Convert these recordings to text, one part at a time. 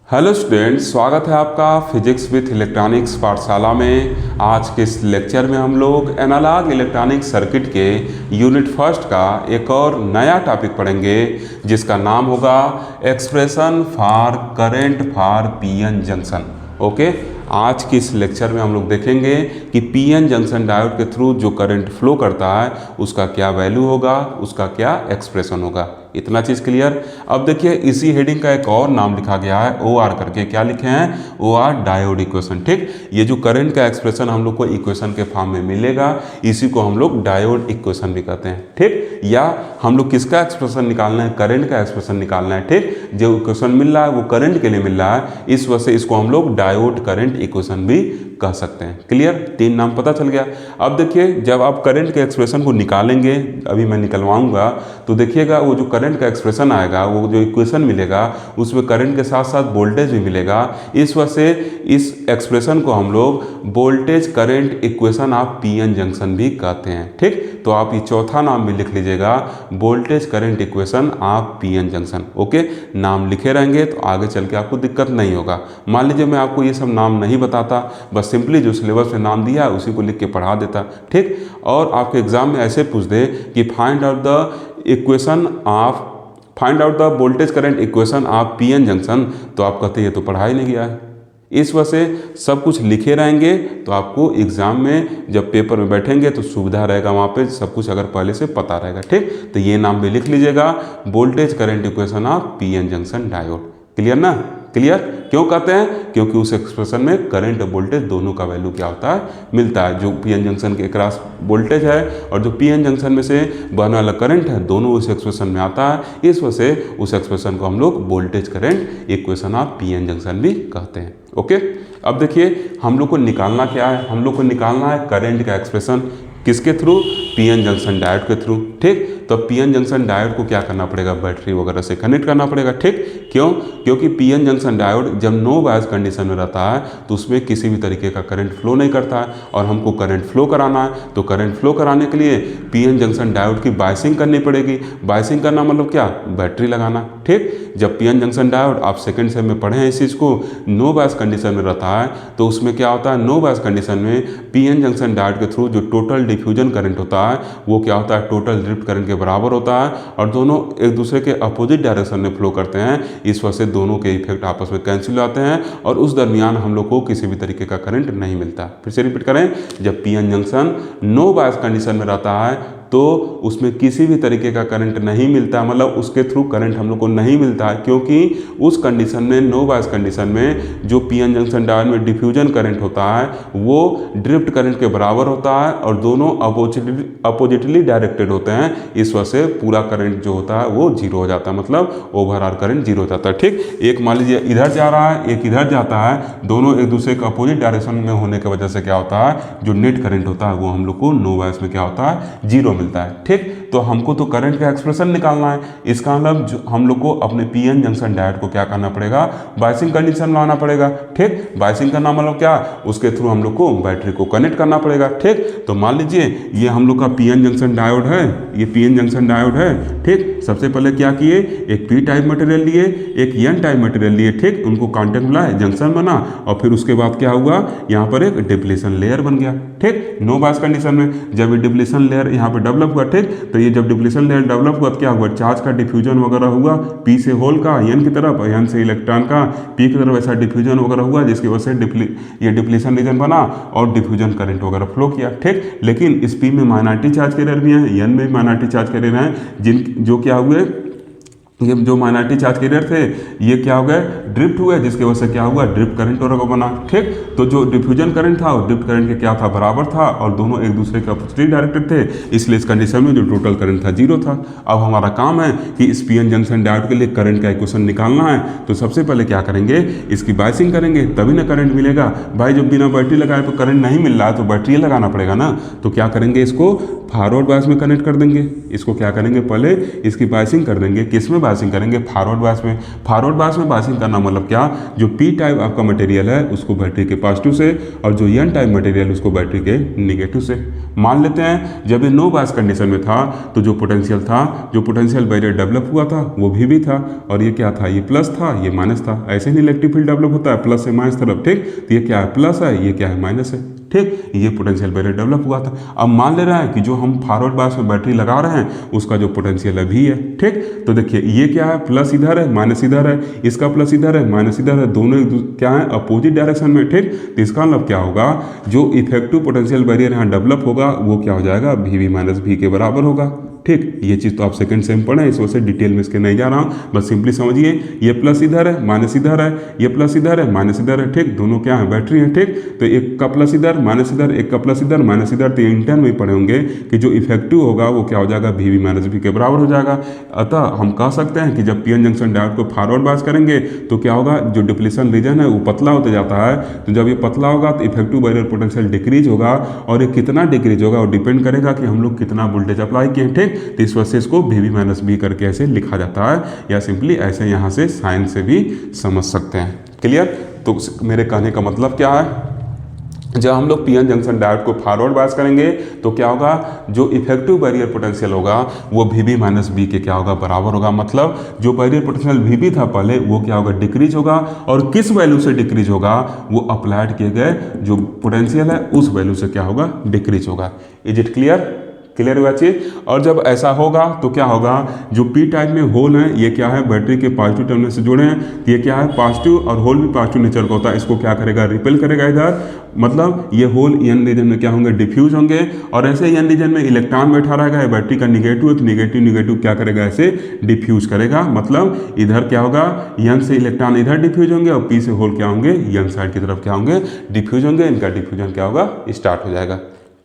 Hello students, स्वागत है आपका फिजिक्स विथ इलेक्ट्रॉनिक्स पाठशाला में। आज के इस लेक्चर में हम लोग एनालॉग इलेक्ट्रॉनिक सर्किट के यूनिट फर्स्ट का एक और नया टॉपिक पढ़ेंगे जिसका नाम होगा expression for current for PN junction. Okay, आज के इस लेक्चर में हम लोग देखेंगे कि पीएन जंक्शन डायोड के थ्रू जो करंट फ्लो करता है उसका क्या वैल्यू होगा, उसका क्या एक्सप्रेशन होगा। इतना चीज़ क्लियर। अब देखिए, इसी हेडिंग का एक और नाम लिखा गया है OR करके। क्या लिखे हैं? OR diode equation. ठीक, ये जो करंट का एक्सप्रेशन हम लोग को इक्वेशन के फॉर्म में मिलेगा, इसी को हम लोग डायोड इक्वेशन भी कहते हैं। ठीक, या हम लोग किसका एक्सप्रेशन निकालना है? करंट का एक्सप्रेशन निकालना है। ठीक, जो इक्वेशन मिल रहा है वो करंट के लिए मिल रहा है, इस वजह से इसको हम लोग डायोड करंट इक्वेशन भी कह सकते हैं। क्लियर, तीन नाम पता चल गया। अब देखिए, जब आप करंट के एक्सप्रेशन को निकालेंगे, अभी मैं निकलवाऊंगा, तो देखिएगा वो जो करंट का एक्सप्रेशन आएगा, वो जो इक्वेशन मिलेगा, उसमें करंट के साथ साथ वोल्टेज भी मिलेगा। इस वजह से इस एक्सप्रेशन को हम लोग voltage current equation of PN junction भी कहते हैं। ठीक, तो आप ये चौथा नाम भी लिख लीजिएगा, voltage current equation of PN junction. Okay, नाम लिखे रहेंगे तो आगे चल के आपको दिक्कत नहीं होगा। मान लीजिए मैं आपको ये सब नाम नहीं बताता, बस सिंपली जो सिलेबस में नाम दिया है उसी को लिख के पढ़ा देता। ठीक, और आपके एग्जाम में ऐसे पूछ दे कि find out the voltage current equation of PN junction, तो आप कहते ये तो पढ़ा ही नहीं गया है। इस वजह से सब कुछ लिखे रहेंगे तो आपको एग्जाम में जब पेपर में बैठेंगे तो सुविधा रहेगा, वहाँ पे सब कुछ अगर पहले से पता रहेगा। ठीक, तो ये नाम भी लिख लीजिएगा, voltage current equation of PN junction diode. Clear ना? क्लियर। क्यों कहते हैं? क्योंकि उस एक्सप्रेशन में करंट और वोल्टेज दोनों का वैल्यू क्या होता है? मिलता है। जो पीएन जंक्शन के क्रॉस वोल्टेज है और जो पीएन जंक्शन में से बहने वाला करंट है, दोनों उस एक्सप्रेशन में आता है। इस वजह से उस एक्सप्रेशन को हम लोग voltage current equation of PN junction भी कहते हैं। ओके, अब देखिए हम लोग को निकालना क्या है? हम लोग को निकालना है करंट का एक्सप्रेशन। किसके थ्रू? पीएन जंक्शन डायोड के थ्रू। ठीक, तो पीएन जंक्शन डायोड को क्या करना पड़ेगा? बैटरी वगैरह से कनेक्ट करना पड़ेगा। ठीक, क्यों? क्योंकि पीएन जंक्शन डायोड जब नो बायस कंडीशन में रहता है तो उसमें किसी भी तरीके का करंट फ्लो नहीं करता है, और हमको करंट फ्लो कराना है। तो करंट फ्लो कराने के लिए पीएन जंक्शन डायोड की बायसिंग करनी पड़ेगी। बायसिंग करना मतलब क्या? बैटरी लगाना। ठीक, जब पीएन जंक्शन डायोड, आप सेकंड सेम में पढ़े हैं इस चीज़ को, नो बायस कंडीशन में रहता है तो उसमें क्या होता है? नो बायस कंडीशन में पीएन जंक्शन डायोड के थ्रू जो टोटल डिफ्यूजन करंट होता है वो क्या होता है? टोटल ड्रिफ्ट करंट के बराबर होता है, और दोनों एक दूसरे के अपोजिट डायरेक्शन में फ्लो करते हैं। इस वजह से दोनों के इफेक्ट आपस में कैंसिल होते हैं और उस दरमियान हम लोग को किसी भी तरीके का करंट नहीं मिलता। फिर से रिपीट करें, जब PN junction no bias condition में रहता है तो उसमें किसी भी तरीके का करंट नहीं मिलता, मतलब उसके थ्रू करंट हम लोग को नहीं मिलता है, क्योंकि उस कंडीशन में, नो बायस कंडीशन में, जो पीएन जंक्शन डायोड में डिफ्यूजन करंट होता है वो ड्रिफ्ट करंट के बराबर होता है और दोनों अपोजिटली डायरेक्टेड होते हैं। इस वजह से पूरा करंट जो होता है वो जीरो हो जाता है, मतलब ओवरऑल करंट जीरो हो जाता है। ठीक, एक मान लीजिए इधर जा रहा है, एक इधर जाता है, दोनों एक दूसरे के अपोजिट डायरेक्शन में होने की वजह से क्या होता है? जो नेट करंट होता है वो हम लोग को नो बायस में क्या होता है? जीरो मिलता है। ठीक, तो हमको तो करंट का एक्सप्रेशन निकालना है। इसका मतलब हम लोग को अपने पीएन जंक्शन डायोड को क्या करना पड़ेगा? बायसिंग कंडीशन में लाना पड़ेगा। ठीक, बायसिंग करना मतलब क्या? उसके थ्रू हम लोग को बैटरी को कनेक्ट करना पड़ेगा। ठीक, तो मान लीजिए ये हम लोग का पीएन जंक्शन डायोड है, ये पीएन जंक्शन डायोड है। ठीक, सबसे पहले क्या किए? एक पी टाइप मटेरियल लिए, एक एन टाइप मटेरियल लिए। ठीक, उनको कांटेक्ट मिलाए, जंक्शन बना, और फिर उसके बाद क्या हुआ? यहाँ पर एक डिप्लीशन लेयर बन गया। ठीक, नो बायस कंडीशन में जब ये डिप्लीशन लेयर यहाँ पे डेवलप हुआ, ठीक, तो ये जब डिप्लीशन लेयर डेवलप हुआ तो क्या हुआ? चार्ज का डिफ्यूजन वगैरह हुआ, पी से होल का एन की तरफ, एन से इलेक्ट्रॉन का पी की तरफ, ऐसा डिफ्यूजन वगैरह हुआ जिसकी वजह से ये डिप्लीशन रीजन बना और डिफ्यूजन करंट वगैरह फ्लो किया। ठीक, लेकिन इस पी में माइनॉरिटी चार्ज कैरियर भी हैं, एन में भी माइनॉरिटी चार्ज कैरियर हैं, जो क्या हुए? ये जो माइनॉरिटी चार्ज कैरियर थे ये क्या हो गए? ड्रिफ्ट हुए, जिसकी वजह से क्या हुआ? ड्रिफ्ट करंट वगैरह बना। ठीक, तो जो डिफ्यूजन करंट था वो ड्रिफ्ट करंट के क्या था? बराबर था, और दोनों एक दूसरे के अपोजिट डायरेक्टेड थे, इसलिए इस कंडीशन में जो टोटल करंट था जीरो था। अब हमारा काम है कि इस पीएन जंक्शन डायोड के लिए करंट का इक्वेशन निकालना है। तो सबसे पहले क्या करेंगे? इसकी बायसिंग करेंगे, तभी ना करंट मिलेगा। भाई जब बिना बैटरी लगाए तो करंट नहीं मिल रहा है तो बैटरी लगाना पड़ेगा ना। तो क्या करेंगे? इसको फॉरवर्ड बायस में कनेक्ट कर देंगे। इसको क्या करेंगे, पहले इसकी बायसिंग कर देंगे। किस में बायसिंग करेंगे, फॉरवर्ड बायस में। फॉरवर्ड बायस में बायसिंग करना मतलब क्या, जो पी टाइप आपका मटेरियल है उसको बैटरी के पॉजिटिव से, और जो एन टाइप मटेरियल उसको बैटरी के निगेटिव से। मान लेते हैं जब ये नो बायस कंडीशन में था तो जो पोटेंशियल था, जो पोटेंशियल बैरियर डेवलप हुआ था वो भी था, और ये क्या था, ये प्लस था, ये माइनस था। ऐसे ही इलेक्ट्रिक फील्ड डेवलप होता है प्लस से माइनस तरफ, ठीक। तो ये क्या है, प्लस है, ये क्या है, माइनस है, ठीक। ये पोटेंशियल बैरियर डेवलप हुआ था। अब मान ले रहा है कि जो हम फॉरवर्ड बायस में बैटरी लगा रहे हैं उसका जो पोटेंशियल है भी है, ठीक। तो देखिए ये क्या है, प्लस इधर है, माइनस इधर है, इसका प्लस इधर है, माइनस इधर है, दोनों क्या है, अपोजिट डायरेक्शन में, ठीक। तो इसका मतलब क्या होगा, जो इफेक्टिव पोटेंशियल बैरियर यहाँ डेवलप होगा वो क्या हो जाएगा, वी माइनस वी के बराबर होगा, ठीक। ये चीज़ तो आप सेकंड सेम पढ़े, इस वजह से डिटेल में इसके नहीं जा रहा हूँ, बस सिंपली समझिए। ये प्लस इधर है, माइनस इधर है, ये प्लस इधर है, माइनस इधर है, ठीक। दोनों क्या है, बैटरी है, ठीक। तो एक का प्लस इधर, माइनस इधर, एक का प्लस इधर, माइनस इधर। तो इंटर्न में पढ़े होंगे कि जो इफेक्टिव होगा वो क्या हो जाएगा, वी माइनस वी के बराबर हो जाएगा। अतः हम कह सकते हैं कि जब पीएन जंक्शन डायोड को फॉरवर्ड बायस करेंगे तो क्या होगा, जो डिप्लीशन रीजन है वो पतला होता जाता है। तो जब ये पतला होगा तो इफेक्टिव बैरियर पोटेंशियल डिक्रीज होगा, और ये कितना डिक्रीज होगा और डिपेंड करेगा कि हम लोग कितना वोल्टेज अप्लाई किए, ठीक। तो इस वजह से इसको वी माइनस बी करके ऐसे लिखा जाता है, या सिंपली ऐसे यहाँ से साइन से भी समझ सकते हैं। क्लियर। तो मेरे कहने का मतलब क्या है, जब हम लोग पीएन जंक्शन डायोड को फॉरवर्ड बायस करेंगे तो क्या होगा, जो इफेक्टिव बैरियर पोटेंशियल होगा वो वी माइनस बी के क्या होगा, बराबर होगा। मतलब जो बैरियर पोटेंशियल वी था पहले वो क्या होगा, डिक्रीज होगा, और किस वैल्यू से डिक्रीज होगा, वो अप्लाइड किए गए जो पोटेंशियल है उस वैल्यू से क्या होगा, डिक्रीज होगा। इज इट क्लियर, क्लियर हुआ चीज। और जब ऐसा होगा तो क्या होगा, जो पी टाइप में होल है ये क्या है, बैटरी के पॉजिटिव टर्मिनल से जुड़े हैं, तो ये क्या है, पॉजिटिव, और होल भी पॉजिटिव नेचर का होता है। इसको क्या करेगा, रिपेल करेगा इधर, मतलब ये होल एन रीजन में क्या होंगे, डिफ्यूज होंगे, और ऐसे एन रीजन में इलेक्ट्रॉन बैठा रहेगा, बैटरी का निगेटिव है तो निगेटिव निगेटिव क्या करेगा, ऐसे डिफ्यूज करेगा। मतलब इधर क्या होगा, एन से इलेक्ट्रॉन इधर डिफ्यूज होंगे, और पी से होल क्या होंगे, एन साइड की तरफ क्या होंगे, डिफ्यूज होंगे। इनका डिफ्यूजन क्या होगा, स्टार्ट हो जाएगा।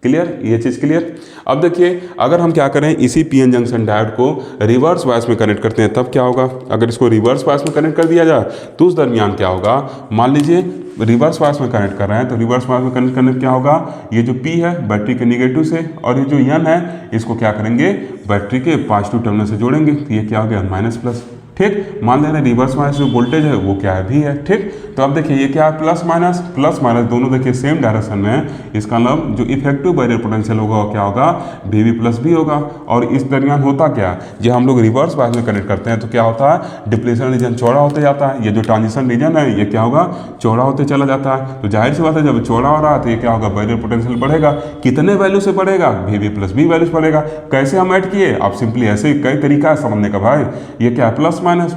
क्लियर, ये चीज़ क्लियर। अब देखिए अगर हम क्या करें, इसी पीएन जंक्शन डायोड को रिवर्स बायस में कनेक्ट करते हैं तब क्या होगा। अगर इसको रिवर्स बायस में कनेक्ट कर दिया जाए तो उस दरमियान क्या होगा, मान लीजिए रिवर्स बायस में कनेक्ट कर रहे हैं, तो रिवर्स बायस में कनेक्ट करने क्या होगा, ये जो पी है बैटरी के निगेटिव से, और ये जो एन है इसको क्या करेंगे, बैटरी के पॉजिटिव टर्मिनल से जोड़ेंगे। तो ये क्या हो गया, माइनस प्लस, ठीक। मान ले रहे हैं रिवर्स बायस जो वोल्टेज है वो क्या है, भी है, ठीक। तो अब देखिए ये क्या है, प्लस माइनस दोनों देखिए सेम डायरेक्शन में है। इसका मतलब जो इफेक्टिव बैरियर पोटेंशियल होगा वो क्या होगा, वी प्लस भी होगा। और इस दरमियान होता क्या, जब हम लोग रिवर्स बायस में कनेक्ट करते हैं तो क्या होता है, डिप्लीशन रीजन चौड़ा होते जाता है। ये जो ट्रांजिशन रीजन है ये क्या होगा, चौड़ा होते चला जाता है। तो जाहिर सी बात है जब चौड़ा हो रहा है तो ये क्या होगा, बैरियर पोटेंशियल बढ़ेगा। कितने वैल्यू से बढ़ेगा, वी प्लस बी वैल्यू से बढ़ेगा। कैसे हम ऐड किए, आप सिंपली ऐसे कई तरीका है समझने का भाई। ये क्या है, प्लस माइनस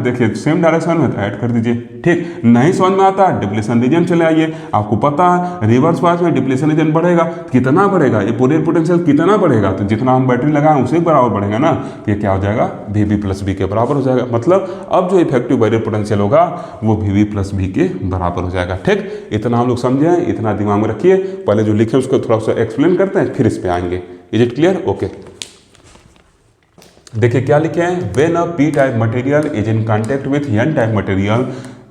देखिए सेम डायरेक्शन में, तो ऐड कर दीजिए, ठीक। नहीं समझ में आता है, डिप्लीशन रीजन चले आइए। आपको पता है रिवर्स बायस में डिप्लीशन रीजन बढ़ेगा, कितना बढ़ेगा, ये बैरियर पोटेंशियल कितना बढ़ेगा, तो जितना हम बैटरी लगाएं उसी के बराबर बढ़ेगा ना। ये क्या हो जाएगा, वी प्लस बी के बराबर हो जाएगा। मतलब अब जो इफेक्टिव बैरियर पोटेंशियल होगा वो वी प्लस बी के बराबर हो जाएगा, ठीक। इतना हम लोग समझे, इतना दिमाग में रखिए। पहले जो लिखे उसको थोड़ा सा एक्सप्लेन करते हैं, फिर इस पे आएंगे। Is it clear, okay. देखिए क्या लिखे हैं, when a P type material is in contact with N type material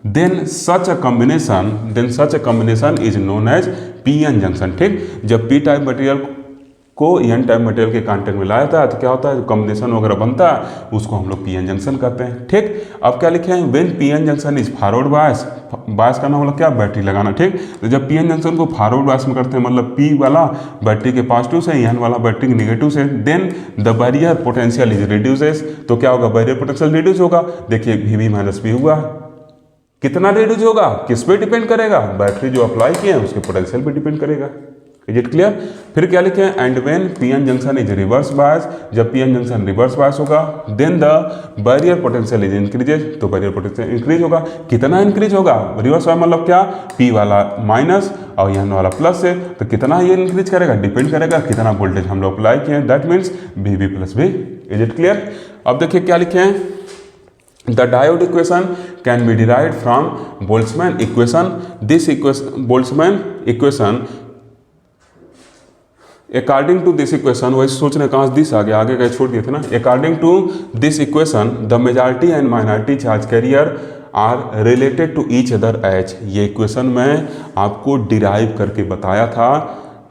then such a combination is known as PN junction, ठीक। जब पी टाइप मटेरियल को एन टाइप मटेरियल के contact में लाया था तो क्या होता है, जो कॉम्बिनेशन वगैरह बनता है उसको हम लोग पीएन जंक्शन कहते हैं, ठीक। अब क्या लिखे हैं, when PN junction is forward bias, bias करना मतलब क्या, बैटरी लगाना, ठीक। तो जब पीएन जंक्शन को फॉरवर्ड बायस में करते हैं, मतलब पी वाला बैटरी के पॉजिटिव से, एन वाला बैटरी के निगेटिव से, then the barrier potential is reduces, तो क्या होगा, बैरियर पोटेंशियल रिड्यूस होगा। देखिए वी माइनस बी हुआ, कितना रिड्यूस होगा, किस पे डिपेंड करेगा, बैटरी जो अप्लाई किए हैं उसके पोटेंशियल पे डिपेंड करेगा। Is it clear. फिर क्या लिखे हैं, and when PN junction is reverse bias, जब पीएन जंक्शन रिवर्स बायस होगा then the barrier potential is increases, तो बैरियर पोटेंशियल इंक्रीज होगा। कितना इंक्रीज होगा, रिवर्स बायस मतलब क्या, पी वाला माइनस और एन वाला प्लस है, तो कितना ये इंक्रीज करेगा, डिपेंड करेगा कितना वोल्टेज हम लोग अप्लाई किए, that means V plus B. Is it clear. अब देखिए क्या लिखे हैं, the diode equation can be derived from Boltzmann equation. This equation, Boltzmann equation, according to this equation, वैसे सोच रहे कहाँ दिस आगे का छोड़ दिए थे ना। According to this equation, the majority and minority charge carrier are related to each other as, ये इक्वेशन मैं आपको डिराइव करके बताया था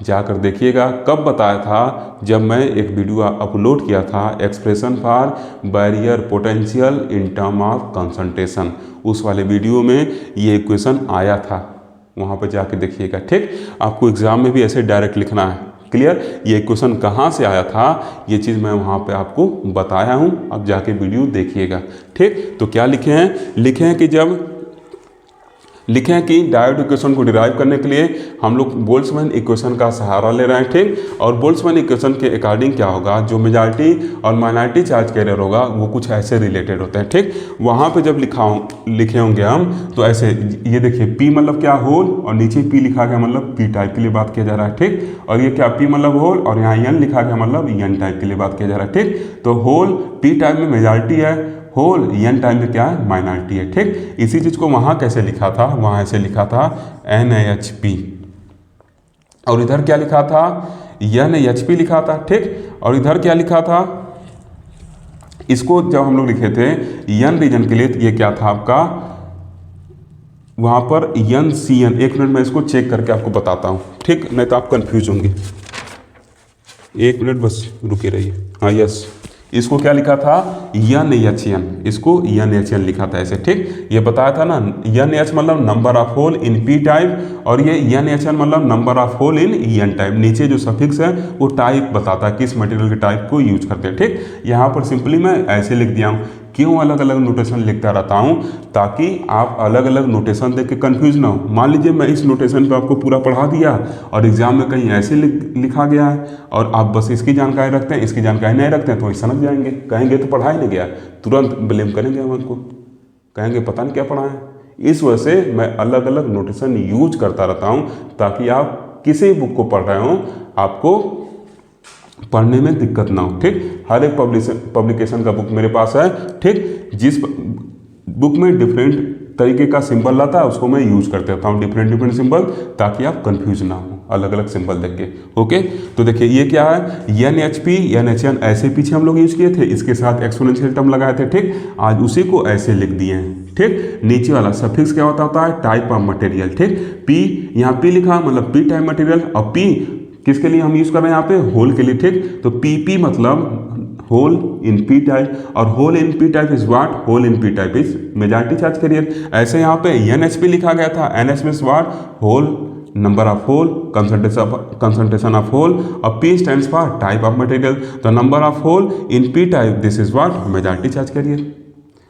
जाकर देखिएगा। कब बताया था? जब मैं एक वीडियो अपलोड किया था, expression for barrier potential in term of concentration, उस वाले वीडियो में ये इक्वेशन आया था, वहाँ पर जाके देखिएगा। ठीक, आपको एग्जाम में भी ऐसे डायरेक्ट लिखना है। क्लियर? ये क्वेश्चन कहाँ से आया था, ये चीज़ मैं वहाँ पे आपको बताया हूँ, अब जाके वीडियो देखिएगा। ठीक, तो क्या लिखे हैं? लिखे हैं कि डायोड इक्वेशन को डिराइव करने के लिए हम लोग बोल्ट्जमैन इक्वेशन का सहारा ले रहे हैं। ठीक, और बोल्ट्जमैन इक्वेशन के अकॉर्डिंग क्या होगा, जो मेजॉरिटी और माइनॉरिटी चार्ज कैरियर होगा वो कुछ ऐसे रिलेटेड होते हैं। ठीक, वहाँ पे जब लिखे होंगे हम, तो ऐसे ये देखिए, पी मतलब क्या, होल, और नीचे पी लिखा गया मतलब पी टाइप के लिए बात किया जा रहा है। ठीक, और ये क्या, पी मतलब होल, और यहाँ एन लिखा गया मतलब एन टाइप के लिए बात किया जा रहा है। ठीक, तो होल पी टाइप में मेजॉरिटी है, होल एन टाइम में क्या है, माइनॉरिटी है। ठीक, इसी चीज़ को वहाँ कैसे लिखा था, वहाँ ऐसे लिखा था NaHP, और इधर क्या लिखा था, NaHP लिखा था। ठीक, और इधर क्या लिखा था, इसको जब हम लोग लिखे थे एन रीजन के लिए, तो ये क्या था आपका, वहाँ पर NCN, एक मिनट मैं इसको चेक करके आपको बताता हूँ। ठीक, नहीं तो आप कंफ्यूज होंगे, एक मिनट बस रुके रहिए। हाँ, यस, इसको क्या लिखा था, NaHN, इसको NaHN लिखा था ऐसे। ठीक, ये बताया था ना, NH मतलब number of hole in P type, और ये NaHN मतलब number of hole in N type. नीचे जो सफिक्स है वो टाइप बताता है, किस मटेरियल के टाइप को यूज करते हैं। ठीक, यहाँ पर सिंपली मैं ऐसे लिख दिया हूँ। क्यों अलग अलग नोटेशन लिखता रहता हूँ, ताकि आप अलग अलग नोटेशन देख के कन्फ्यूज ना हो। मान लीजिए मैं इस नोटेशन पे आपको पूरा पढ़ा दिया और एग्जाम में कहीं ऐसे लिखा गया है, और आप बस इसकी जानकारी रखते हैं, इसकी जानकारी नहीं रखते हैं, तो वही समझ जाएंगे, कहेंगे तो पढ़ा ही नहीं गया, तुरंत ब्लेम करेंगे हम उनको, कहेंगे पता नहीं क्या पढ़ा है। इस वजह से मैं अलग अलग नोटेशन यूज करता रहता हूँ, ताकि आप किसी बुक को पढ़ रहे हो, आपको पढ़ने में दिक्कत ना हो। ठीक, हर एक पब्लिकेशन का बुक मेरे पास है। ठीक, जिस बुक में डिफरेंट तरीके का सिंबल आता है उसको मैं यूज करते रहता हूँ, डिफरेंट सिंबल, ताकि आप कंफ्यूज ना हो अलग अलग सिंबल देख के। ओके, तो देखिए ये क्या है, NHP NaHN ऐसे पीछे हम लोग यूज किए थे, इसके साथ एक्सपोनेंशियल टर्म लगाए थे। ठीक, आज उसी को ऐसे लिख दिए हैं। ठीक, नीचे वाला सफिक्स क्या होता है, टाइप ऑफ मटेरियल। ठीक, P, यहाँ P लिखा मतलब P टाइप मटेरियल, और P किसके लिए हम यूज कर रहे हैं यहाँ पे, होल के लिए। ठीक, तो PP मतलब होल इन पी टाइप, और hole in P type is what, hole in P type is majority charge carrier. ऐसे यहाँ पे NHP लिखा गया था, NH means what, hole, number of hole, concentration of hole, और P stands for type of material, तो number of hole in P type, this is what, majority charge carrier.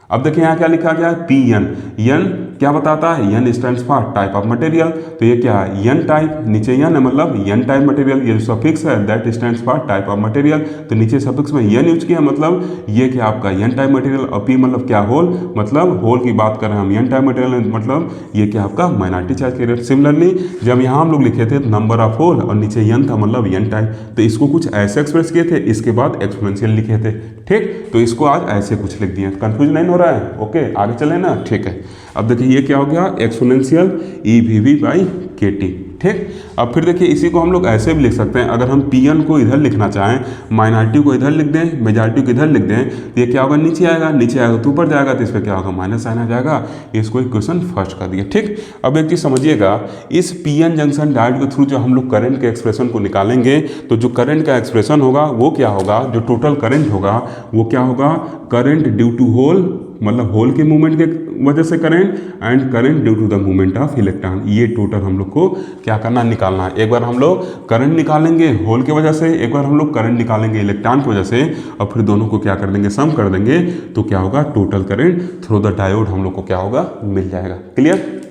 अब देखिए यहाँ क्या लिखा गया है, PN, N क्या बताता है, N stands for type of material, तो ये क्या है, N टाइप, नीचे N है मतलब N टाइप मटेरियल, ये जो सफिक्स है that stands for type of material, तो नीचे सफिक्स में N यूज किया, मतलब ये क्या आपका N टाइप मटेरियल, और P मतलब क्या, होल, मतलब होल की बात कर रहे हैं हम, N टाइप मटेरियल मतलब ये क्या आपका माइनॉरिटी चार्ज कैरियर। सिमिलरली जब यहाँ हम लोग लिखे थे नंबर ऑफ होल और नीचे N था मतलब N टाइप, तो इसको कुछ ऐसे एक्सप्रेस किए थे, इसके बाद एक्सपोनेंशियल लिखे थे। ठीक, तो इसको आज ऐसे कुछ लिख दिए, कंफ्यूज नहीं हो रहा है। ओके, आगे चले ना। ठीक है, अब देखिए ये क्या हो गया, एक्सपोनेंशियल EVV/kT। ठीक, अब फिर देखिए इसी को हम लोग ऐसे भी लिख सकते हैं, अगर हम PN को इधर लिखना चाहें, माइनॉरिटी को इधर लिख दें, मेजॉरिटी को इधर लिख दें, तो ये क्या होगा, नीचे आएगा, नीचे आएगा तो ऊपर जाएगा, तो इस पर क्या होगा, माइनस साइन आ जाएगा। इसको इक्वेशन फर्स्ट कर दिया। ठीक, अब एक चीज़ समझिएगा, इस PN जंक्शन डायोड के थ्रू जो हम लोग करंट के एक्सप्रेशन को निकालेंगे, तो जो करंट का एक्सप्रेशन होगा वो क्या होगा, जो टोटल करंट होगा वो क्या होगा, करंट ड्यू टू होल, मतलब होल के मूवमेंट के वजह से current, and current due to the movement of electron. ये टोटल हम लोग को क्या करना, निकालना है। एक बार हम लोग करंट निकालेंगे होल की वजह से, एक बार हम लोग करंट निकालेंगे इलेक्ट्रॉन की वजह से, और फिर दोनों को क्या कर देंगे, सम कर देंगे, तो क्या होगा, total current through the diode हम लोग को क्या होगा, मिल जाएगा। क्लियर?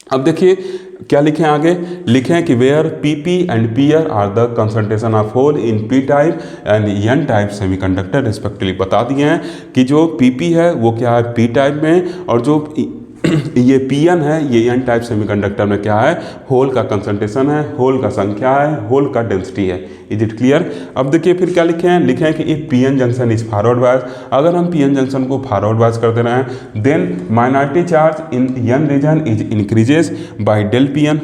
अब देखिए क्या लिखे हैं आगे, लिखे हैं कि where PP and PR are the concentration of hole in P type and N type semiconductor respectively. बता दिए हैं कि जो PP है वो क्या है, P टाइप में, और जो ये PN है ये N टाइप सेमीकंडक्टर में क्या है, होल का कंसंट्रेशन है, होल का संख्या है, होल का डेंसिटी है। Is it clear? अब देखिए फिर क्या लिखे हैं कि if PN junction is forward bias, अगर हम PN जंक्शन को फॉरवर्ड बायस कर दे रहे हैं, then minority charge in N region is increases by del PN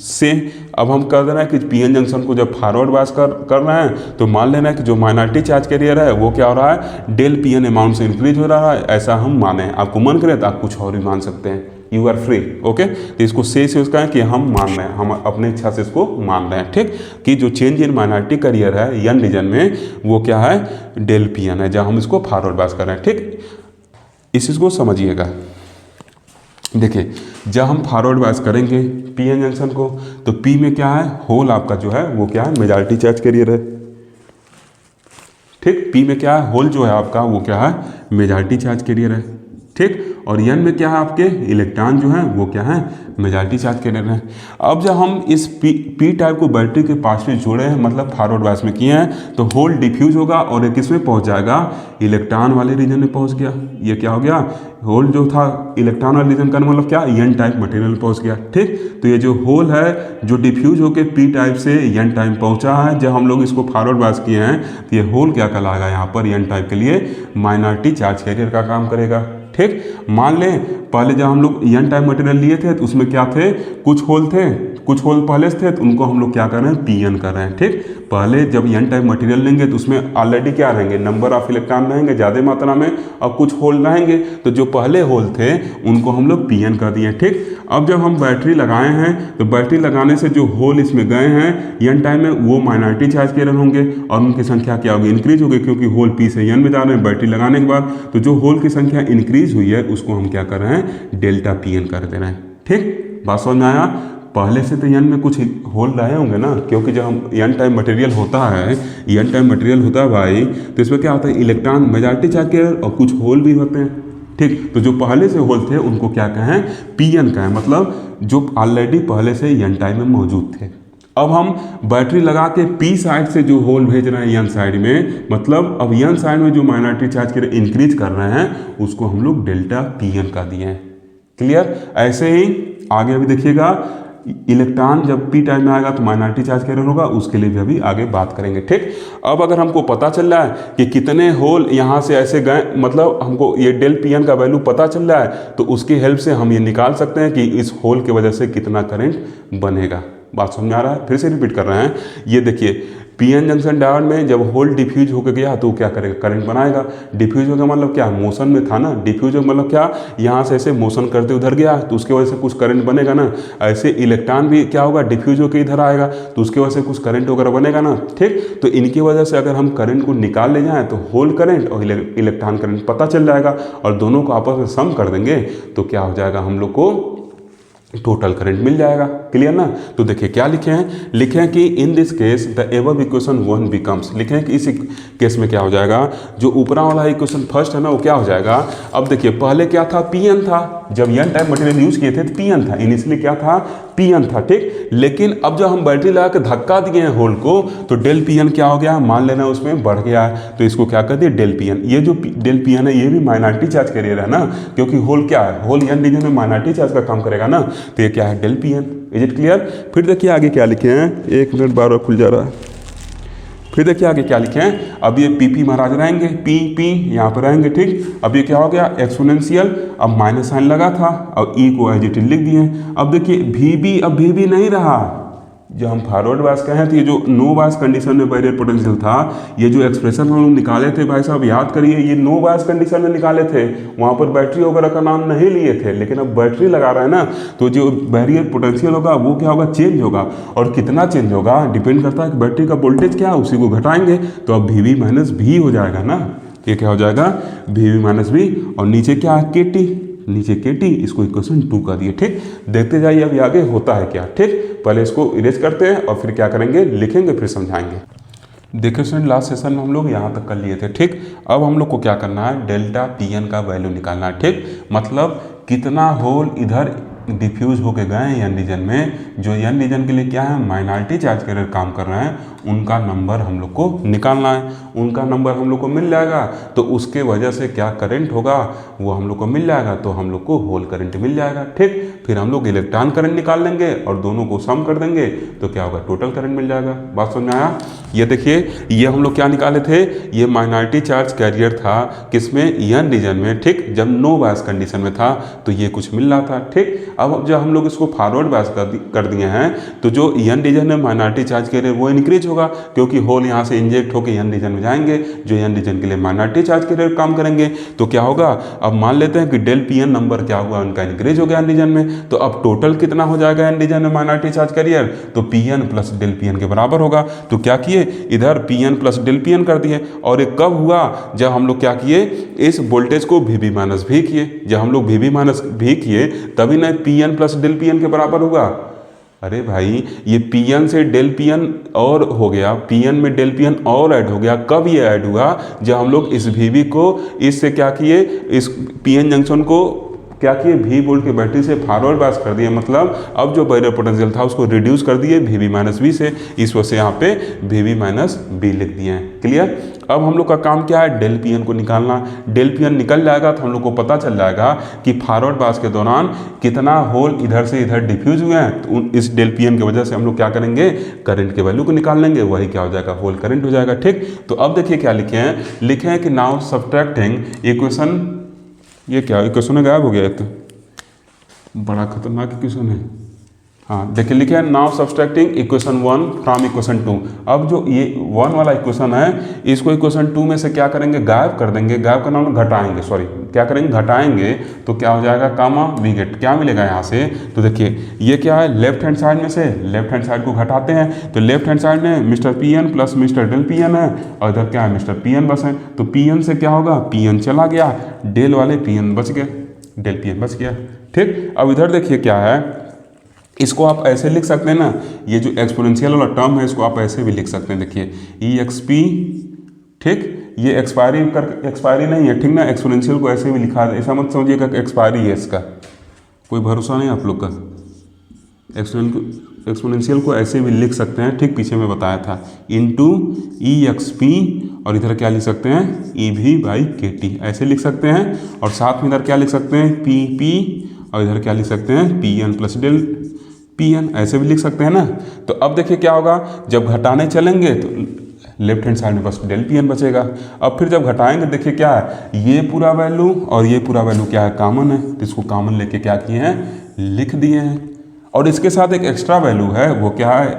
से। अब हम कर दे रहे हैं कि PN जंक्शन को जब फॉरवर्ड बायस कर रहे हैं, तो मान लेना है कि जो माइनॉरिटी चार्ज कैरियर है वो क्या हो रहा है, डेल PN अमाउंट से इंक्रीज हो रहा है, ऐसा हम माने। आपको मन करे तो आप कुछ और भी मान सकते हैं। You are free. ओके, तो इसको से उसका है कि हम मान रहे हैं, हम अपने इच्छा से इसको मान रहे हैं। ठीक, कि जो चेंज इन माइनॉरिटी करियर है यन रीजन में वो क्या है, डेल पी एन है, जहाँ हम इसको फॉरवर्ड बायस कर रहे हैं। ठीक, इस चीज़ को समझिएगा। देखिए, जब हम फॉरवर्ड बायस करेंगे पी एन जंक्शन को, तो पी में क्या है, होल आपका जो है वो क्या है, मेजॉरिटी चार्ज कैरियर है। ठीक, पी में क्या है, होल जो है आपका वो क्या है, मेजॉरिटी चार्ज कैरियर है। ठीक, और एन में क्या है, आपके इलेक्ट्रॉन जो है वो क्या है, मेजॉरिटी चार्ज कैरियर है। अब जब हम इस पी टाइप को बैटरी के पास में जोड़े हैं, मतलब फॉरवर्ड बायस में किए हैं, तो होल डिफ्यूज होगा और ये किस में पहुंच जाएगा, इलेक्ट्रॉन वाले रीजन में पहुंच गया। ये क्या हो गया, होल जो था इलेक्ट्रॉन वाले रीजन का मतलब क्या, एन टाइप मटेरियल पहुंच गया। ठीक, तो ये जो होल है जो डिफ्यूज होकर पी टाइप से एन टाइप पहुंचा है, जब हम लोग इसको फॉरवर्ड बायस किए हैं, तो ये होल क्या कहलाएगा, यहाँ पर एन टाइप के लिए माइनॉरिटी चार्ज कैरियर का काम करेगा। ठीक, मान लें पहले जब हम लोग एन टाइप मटेरियल लिए थे तो उसमें क्या थे, कुछ होल थे, कुछ होल पहले से थे, तो उनको हम लोग क्या कर रहे हैं, पी एन कर रहे हैं। ठीक, पहले जब एन टाइप मटेरियल लेंगे तो उसमें ऑलरेडी क्या रहेंगे, नंबर ऑफ इलेक्ट्रॉन रहेंगे ज़्यादा मात्रा में, और कुछ होल रहेंगे, तो जो पहले होल थे उनको हम लोग पी एन कर दिए। ठीक, अब जब हम बैटरी लगाए हैं तो बैटरी लगाने से जो होल इसमें गए हैं एन टाइम में वो माइनॉरिटी चार्ज कैरियर होंगे और उनकी संख्या क्या होगी, इंक्रीज होगी, क्योंकि होल पी से एन में जा रहे हैं बैटरी लगाने के बाद। तो जो होल की संख्या इंक्रीज हुई है उसको हम क्या कर रहे हैं, डेल्टा पी एन कर दे रहे हैं। ठीक, बात समझ में आया। पहले से तो एन में कुछ होल रहे होंगे ना, क्योंकि जब हम एन टाइप मटेरियल होता है, एन टाइप मटेरियल होता है भाई, तो इसमें क्या होता है, इलेक्ट्रॉन मेजॉरिटी चार्ज कैरियर और कुछ होल भी होते हैं। ठीक, तो जो पहले से होल थे उनको क्या कहें, पी एन कहें, मतलब जो ऑलरेडी पहले से एन टाइप में मौजूद थे। अब हम बैटरी लगा के पी साइड से जो होल भेज रहे हैं एन साइड में, मतलब अब एन साइड में जो माइनॉरिटी चार्ज कैरियर इंक्रीज कर रहे हैं उसको हम लोग डेल्टा पी एन का दिए हैं। क्लियर। ऐसे ही आगे अभी देखिएगा, इलेक्ट्रॉन जब पी टाइप में आएगा तो माइनॉरिटी चार्ज कैरियर होगा, उसके लिए भी अभी आगे बात करेंगे। ठीक, अब अगर हमको पता चल रहा है कि कितने होल यहाँ से ऐसे गए, मतलब हमको ये डेल पी एन का वैल्यू पता चल रहा है, तो उसकी हेल्प से हम ये निकाल सकते हैं कि इस होल की वजह से कितना करंट बनेगा। बात समझ में आ रहा है, फिर से रिपीट कर रहे हैं। ये देखिए, पी एन जंक्शन डायोड में जब होल डिफ्यूज होकर गया तो क्या करेगा, करंट बनाएगा। डिफ्यूज होगा मतलब क्या, मोशन में था ना, डिफ्यूज होगा मतलब क्या, यहाँ से ऐसे मोशन करते उधर गया तो उसकी वजह से कुछ करंट बनेगा ना। ऐसे इलेक्ट्रॉन भी क्या होगा, डिफ्यूज होकर इधर आएगा तो उसकी वजह से कुछ करंट वगैरह बनेगा ना। ठीक, तो इनकी वजह से अगर हम करंट को निकाल ले जाएँ तो होल करंट और इलेक्ट्रॉन करंट पता चल जाएगा, और दोनों को आपस में सम कर देंगे तो क्या हो जाएगा, हम लोग को टोटल करंट मिल जाएगा। क्लियर ना। तो देखिए क्या लिखे हैं, लिखे हैं कि इन this case the above equation 1 becomes, लिखे हैं कि इस केस में क्या हो जाएगा, जो ऊपरा वाला इक्वेशन फर्स्ट है ना वो क्या हो जाएगा। अब देखिए पहले क्या था, पी एन था, जब एन टाइप मटेरियल यूज किए थे तो पी एन था, इनिशियली क्या था, पी एन था। ठीक, लेकिन अब जब हम बैटरी लगा के धक्का दिए हैं होल को तो डेल पी एन क्या हो गया, मान लेना उसमें बढ़ गया है, तो इसको क्या कर दिए, डेल पी एन। ये जो डेल पी एन है ये भी माइनॉरिटी चार्ज कैरियर है ना, क्योंकि होल क्या है, होल एन रीजन में माइनॉरिटी चार्ज का काम करेगा ना, तो ये क्या है, del P N. Is it clear. फिर देखिए आगे क्या लिखे हैं, 1 मिनट बार खुल जा रहा है। फिर देखिए आगे क्या लिखे हैं, अब ये पी महाराज रहेंगे, पी यहाँ पर रहेंगे। ठीक, अब ये क्या हो गया, एक्सपोनेंशियल, अब माइनस साइन लगा था और ई को एज इट इज लिख दिए। अब देखिए अब भी नहीं रहा, जब हम फॉरवर्ड बायस कहें तो ये जो नो बायस कंडीशन में बैरियर पोटेंशियल था, ये जो एक्सप्रेशन हम लोग निकाले थे भाई साहब याद करिए, ये नो बायस कंडीशन में निकाले थे, वहाँ पर बैटरी वगैरह का नाम नहीं लिए थे। लेकिन अब बैटरी लगा रहे हैं ना, तो जो बैरियर पोटेंशियल होगा वो क्या होगा, चेंज होगा, और कितना चेंज होगा डिपेंड करता है कि बैटरी का वोल्टेज क्या है, उसी को घटाएंगे तो अब वी माइनस भी हो जाएगा ना। ये क्या हो जाएगा, वी माइनस भी, और नीचे क्या है, के टी, नीचे के टी, इसको इक्वेशन 2 कर दिए। ठीक, देखते जाइए अभी आगे होता है क्या। ठीक, पहले इसको इरेज करते हैं और फिर क्या करेंगे, लिखेंगे फिर समझाएंगे। देखिए स्टूडेंट, लास्ट सेशन में हम लोग यहाँ तक कर लिए थे। ठीक, अब हम लोग को क्या करना है, डेल्टा पी एन का वैल्यू निकालना है। ठीक, मतलब कितना होल इधर डिफ्यूज होके गए एन रीजन में, जो एन रीजन के लिए क्या है, माइनॉरिटी चार्ज कैरियर काम कर रहे हैं, उनका नंबर हम लोग को निकालना है। उनका नंबर हम लोग को मिल जाएगा तो उसके वजह से क्या करंट होगा वो हम लोग को मिल जाएगा, तो हम लोग को होल करंट मिल जाएगा। ठीक, फिर हम लोग इलेक्ट्रॉन करंट निकाल लेंगे और दोनों को सम कर देंगे तो क्या होगा, टोटल करंट मिल जाएगा। बात समझ में आया? ये देखिए, ये हम लोग क्या निकाले थे, ये माइनॉरिटी चार्ज कैरियर था किसमें, एन रीजन में, ठीक। जब नो बायस कंडीशन में था तो ये कुछ मिल रहा था, ठीक। अब जब हम लोग इसको फॉरवर्ड बायस कर दिए हैं तो जो एन रीजन में माइनॉरिटी चार्ज कैरियर वो इंक्रीज होगा, क्योंकि होल यहाँ से इंजेक्ट होकर एन रीजन में जाएंगे, जो एन रीजन के लिए माइनॉरिटी चार्ज कैरियर काम करेंगे। तो क्या होगा, अब मान लेते हैं कि डेल पी एन नंबर क्या हुआ, उनका इंक्रीज हो गया एन रीजन में, तो अब टोटल कितना हो जाएगा एन रीजन में माइनॉरिटी चार्ज कैरियर, तो P N plus del P N के बराबर होगा। तो क्या किए, इधर P N plus del P N कर दिए, और ये कब हुआ, जब हम लोग क्या किए, इस वोल्टेज को वी बी माइनस भी किए। जब हम लोग वी बी माइनस भी किए तभी ना P N plus del P N के बराबर होगा। अरे भाई, ये पी एन से डेल पी एन और हो गया, पी एन में डेल पी एन और ऐड हो गया। कब ये ऐड हुआ, जब हम लोग इस वी बी को इससे क्या किए, इस पी एन जंक्शन को क्या किए, वी वोल्ट की बैटरी से फॉरवर्ड बायस कर दिए, मतलब अब जो बैरियर पोटेंशियल था उसको रिड्यूस कर दिए वी बी माइनस बी से, इस वजह से यहाँ पे वी बी माइनस बी लिख दिए हैं। क्लियर? अब हम लोग का काम क्या है, डेल पी एन को निकालना। डेल पी एन निकल जाएगा तो हम लोग को पता चल जाएगा कि फॉरवर्ड बायस के दौरान कितना होल इधर से इधर डिफ्यूज हुए हैं। तो इस डेल पी एन की वजह से हम लोग क्या करेंगे, करंट के वैल्यू को निकाल लेंगे, वही क्या हो जाएगा, होल करंट हो जाएगा, ठीक। तो अब देखिए क्या लिखे हैं, लिखे हैं कि नाउ सब्ट्रैक्टिंग इक्वेशन, ये क्या इक्वेशन गायब हो गया, ये तो बड़ा खतरनाक इक्वेशन है। हाँ देखिए, लिखे हैं now subtracting equation 1 from equation 2। अब जो ये 1 वाला इक्वेशन है, इसको इक्वेशन 2 में से क्या करेंगे, गायब कर देंगे। गायब करना मतलब घटाएंगे, सॉरी क्या करेंगे, घटाएंगे। तो क्या हो जाएगा, कामा वी गेट, क्या मिलेगा यहाँ से, तो देखिए ये क्या है, लेफ्ट हैंड साइड में से लेफ्ट हैंड साइड को घटाते हैं, तो लेफ्ट हैंड साइड में mister P N plus mister del P N है, और इधर क्या है, मिस्टर पी एन बस है। तो पी एन से क्या होगा, पी एन चला गया, डेल वाले पी एन बच गए, डेल पी एन बच गया, ठीक। अब इधर देखिए क्या है, इसको आप ऐसे लिख सकते हैं ना, ये जो एक्सपोनेंशियल वाला टर्म है इसको आप ऐसे भी लिख सकते हैं। देखिए ई एक्स पी, ठीक, ये एक्सपायरी नहीं है, ठीक ना। एक्सपोनेंशियल को ऐसे भी लिखा है, ऐसा मत समझिएगा कि एक्सपायरी है, इसका कोई भरोसा नहीं आप लोग का। एक्सपोनेंशियल को ऐसे भी लिख सकते हैं, ठीक, पीछे में बताया था, इंटू ई एक्स पी, और इधर क्या लिख सकते हैं, ई वी बाई के टी, ऐसे लिख सकते हैं। और साथ में इधर क्या लिख सकते हैं, पी पी, और इधर क्या लिख सकते हैं, P N plus del P N, ऐसे भी लिख सकते हैं ना। तो अब देखिए क्या होगा, जब घटाने चलेंगे तो लेफ्ट हैंड साइड में बस डेल पी एन बचेगा। अब फिर जब घटाएंगे देखिए क्या है, ये पूरा वैल्यू और ये पूरा वैल्यू क्या है, कॉमन है, तो इसको कॉमन लेके क्या किए हैं, लिख दिए हैं। और इसके साथ एक एक्स्ट्रा वैल्यू है, वो क्या है,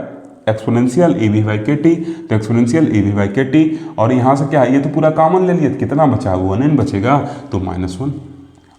exponential E V by K T. तो exponential E V by K T, और यहाँ से क्या है, ये तो पूरा कॉमन ले लिए, तो कितना बचा, 1n बचेगा, तो -1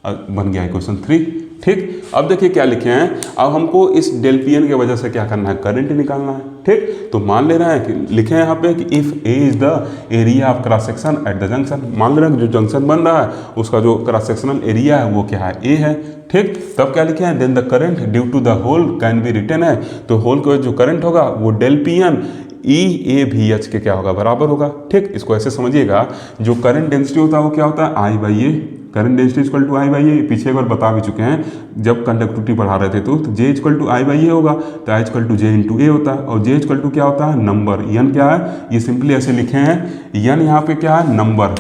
बन गया इक्वेशन 3, ठीक। अब देखिए क्या लिखे हैं, अब हमको इस डेल पी एन की वजह से क्या करना है, करंट निकालना है, ठीक। तो मान ले रहे हैं कि लिखे हैं यहाँ पे कि if A is the area of cross section at the junction, मान ले रहे हैं कि जो जंक्शन बन रहा है उसका जो क्रॉस सेक्शनल एरिया है वो क्या है, ए है, ठीक। तब क्या लिखे हैं, then the current due to the hole can be written है, तो होल का जो करंट होगा वो del P N E A भी एच के क्या होगा, बराबर होगा, ठीक। इसको ऐसे समझिएगा, जो करंट डेंसिटी होता है वो क्या होता है, I by A, current density equal to I by A, पीछे एक बार बता भी चुके हैं जब कंडक्टिविटी पढ़ा रहे थे। तो J equal to I by ए होगा, तो आई इक्वल टू जे इंटू ए होता है, और जे इक्वल टू क्या होता है, नंबर, एन क्या है, ये सिंपली ऐसे लिखे हैं, एन यहाँ पे क्या है, नंबर,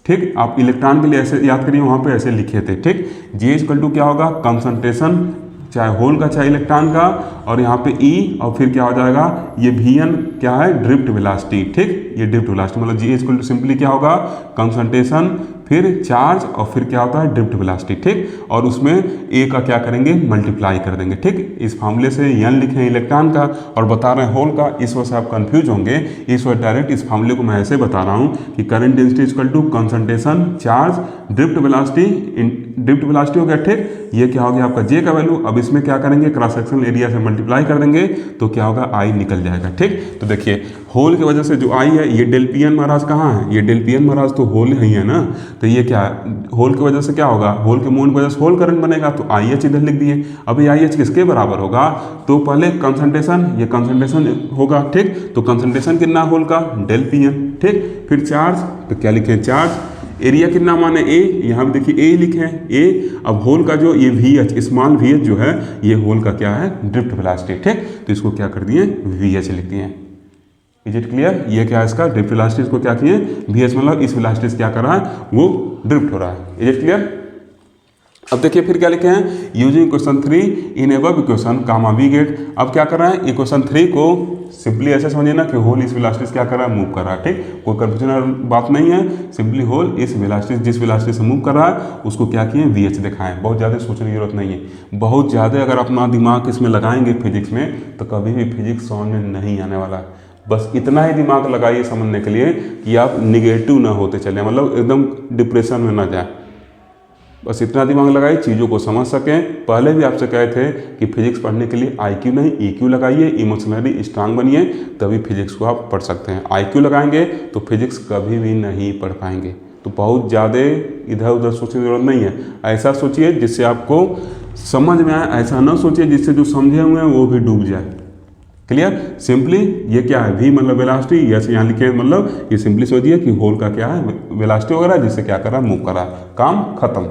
ठीक। आप इलेक्ट्रॉन के लिए ऐसे याद करिए, वहाँ पे ऐसे लिखे थे, ठीक। जे इक्वल टू क्या होगा, कंसंट्रेशन, चाहे होल का चाहे इलेक्ट्रॉन का, और यहाँ पे ई, और फिर क्या हो जाएगा, ये वी एन क्या है, ड्रिफ्ट वेलोसिटी, ठीक। ये ड्रिफ्ट वेलोसिटी मतलब जी इक्वल टू सिंपली क्या होगा, कंसंट्रेशन, फिर चार्ज, और फिर क्या होता है, ड्रिफ्ट वेलोसिटी, ठीक। और उसमें ए का क्या करेंगे, मल्टीप्लाई कर देंगे, ठीक। इस फार्मूले से एन लिखे हैं इलेक्ट्रॉन का और बता रहे हैं होल का, इस वजह से आप कंफ्यूज होंगे, इस वजह डायरेक्ट इस फार्मूले को मैं ऐसे बता रहा हूँ कि current density equal to concentration, charge, drift velocity हो गया, ठीक। ये क्या हो गया आपका जे का वैल्यू। अब इसमें क्या करेंगे, क्रॉस सेक्शनल एरिया से मल्टीप्लाई कर देंगे तो क्या होगा, आई निकल जाएगा, ठीक। तो देखिए होल की वजह से जो आई है, ये डेल पी एन महाराज कहाँ है, ये डेल पी एन महाराज तो होल ही है ना, तो ये क्या है, होल की वजह से क्या होगा, होल के मूवमेंट की वजह से होल करंट बनेगा, तो आई एच इधर लिख दिए। अब ये आई एच किसके बराबर होगा, तो पहले कंसंट्रेशन, ये कंसंट्रेशन होगा, ठीक। तो कंसंट्रेशन कितना होल का, डेल पी एन, ठीक। फिर चार्ज, तो क्या लिखे, चार्ज, एरिया कितना माने ए, यहाँ पे देखिए ए लिखे हैं, ए। अब होल का जो ये V H, small V H जो है, ये होल का क्या है, ड्रिफ्ट वेलोसिटी, ठीक। तो इसको क्या कर दिए, वी एच लिख दिए। इज इट क्लियर, ये क्या है इसका ड्रिफ्ट वेलोसिटी, इसको क्या किए, वी एच मतलब इस वेलोसिटी से क्या कर रहा है, वो ड्रिफ्ट हो रहा है। Is it clear. अब देखिए फिर क्या लिखे हैं, using equation 3 in above equation comma we get. अब क्या कर रहा है, इक्वेशन 3 को सिंपली ऐसे समझिए ना कि होल इस वेलोसिटी से क्या कर रहा है, मूव कर रहा है। ठीक, कोई कंफ्यूजन बात नहीं है, सिंपली होल इस वेलोसिटी जिस वेलोसिटी से मूव कर रहा है उसको क्या किए, वी एच दिखाएं। बहुत ज़्यादा सोचने की जरूरत नहीं है, बहुत ज़्यादा अगर अपना दिमाग इसमें लगाएंगे फिजिक्स में तो कभी भी फिजिक्स समझ में नहीं आने वाला है। बस इतना ही दिमाग लगाइए समझने के लिए कि आप निगेटिव ना होते चले, मतलब एकदम डिप्रेशन में ना जाए। बस इतना दिमाग लगाइए चीज़ों को समझ सकें। पहले भी आपसे कहे थे कि फिजिक्स पढ़ने के लिए आईक्यू नहीं ईक्यू लगाइए, इमोशनली स्ट्रांग बनिए, तभी फिजिक्स को आप पढ़ सकते हैं। आईक्यू लगाएंगे तो फिजिक्स कभी भी नहीं पढ़ पाएंगे। तो बहुत ज़्यादा इधर उधर सोचने की जरूरत नहीं है, ऐसा सोचिए जिससे आपको समझ में आए, ऐसा ना सोचिए जिससे जो समझे हुए हैं वो भी डूब जाए। क्लियर, सिंपली ये क्या है, v मतलब वेलोसिटी, यस यहाँ लिखे मतलब ये सिंपली सोचिए कि होल का क्या है, वेलोसिटी वगैरह जिससे क्या कर रहा है, मूव कर रहा है, काम खत्म।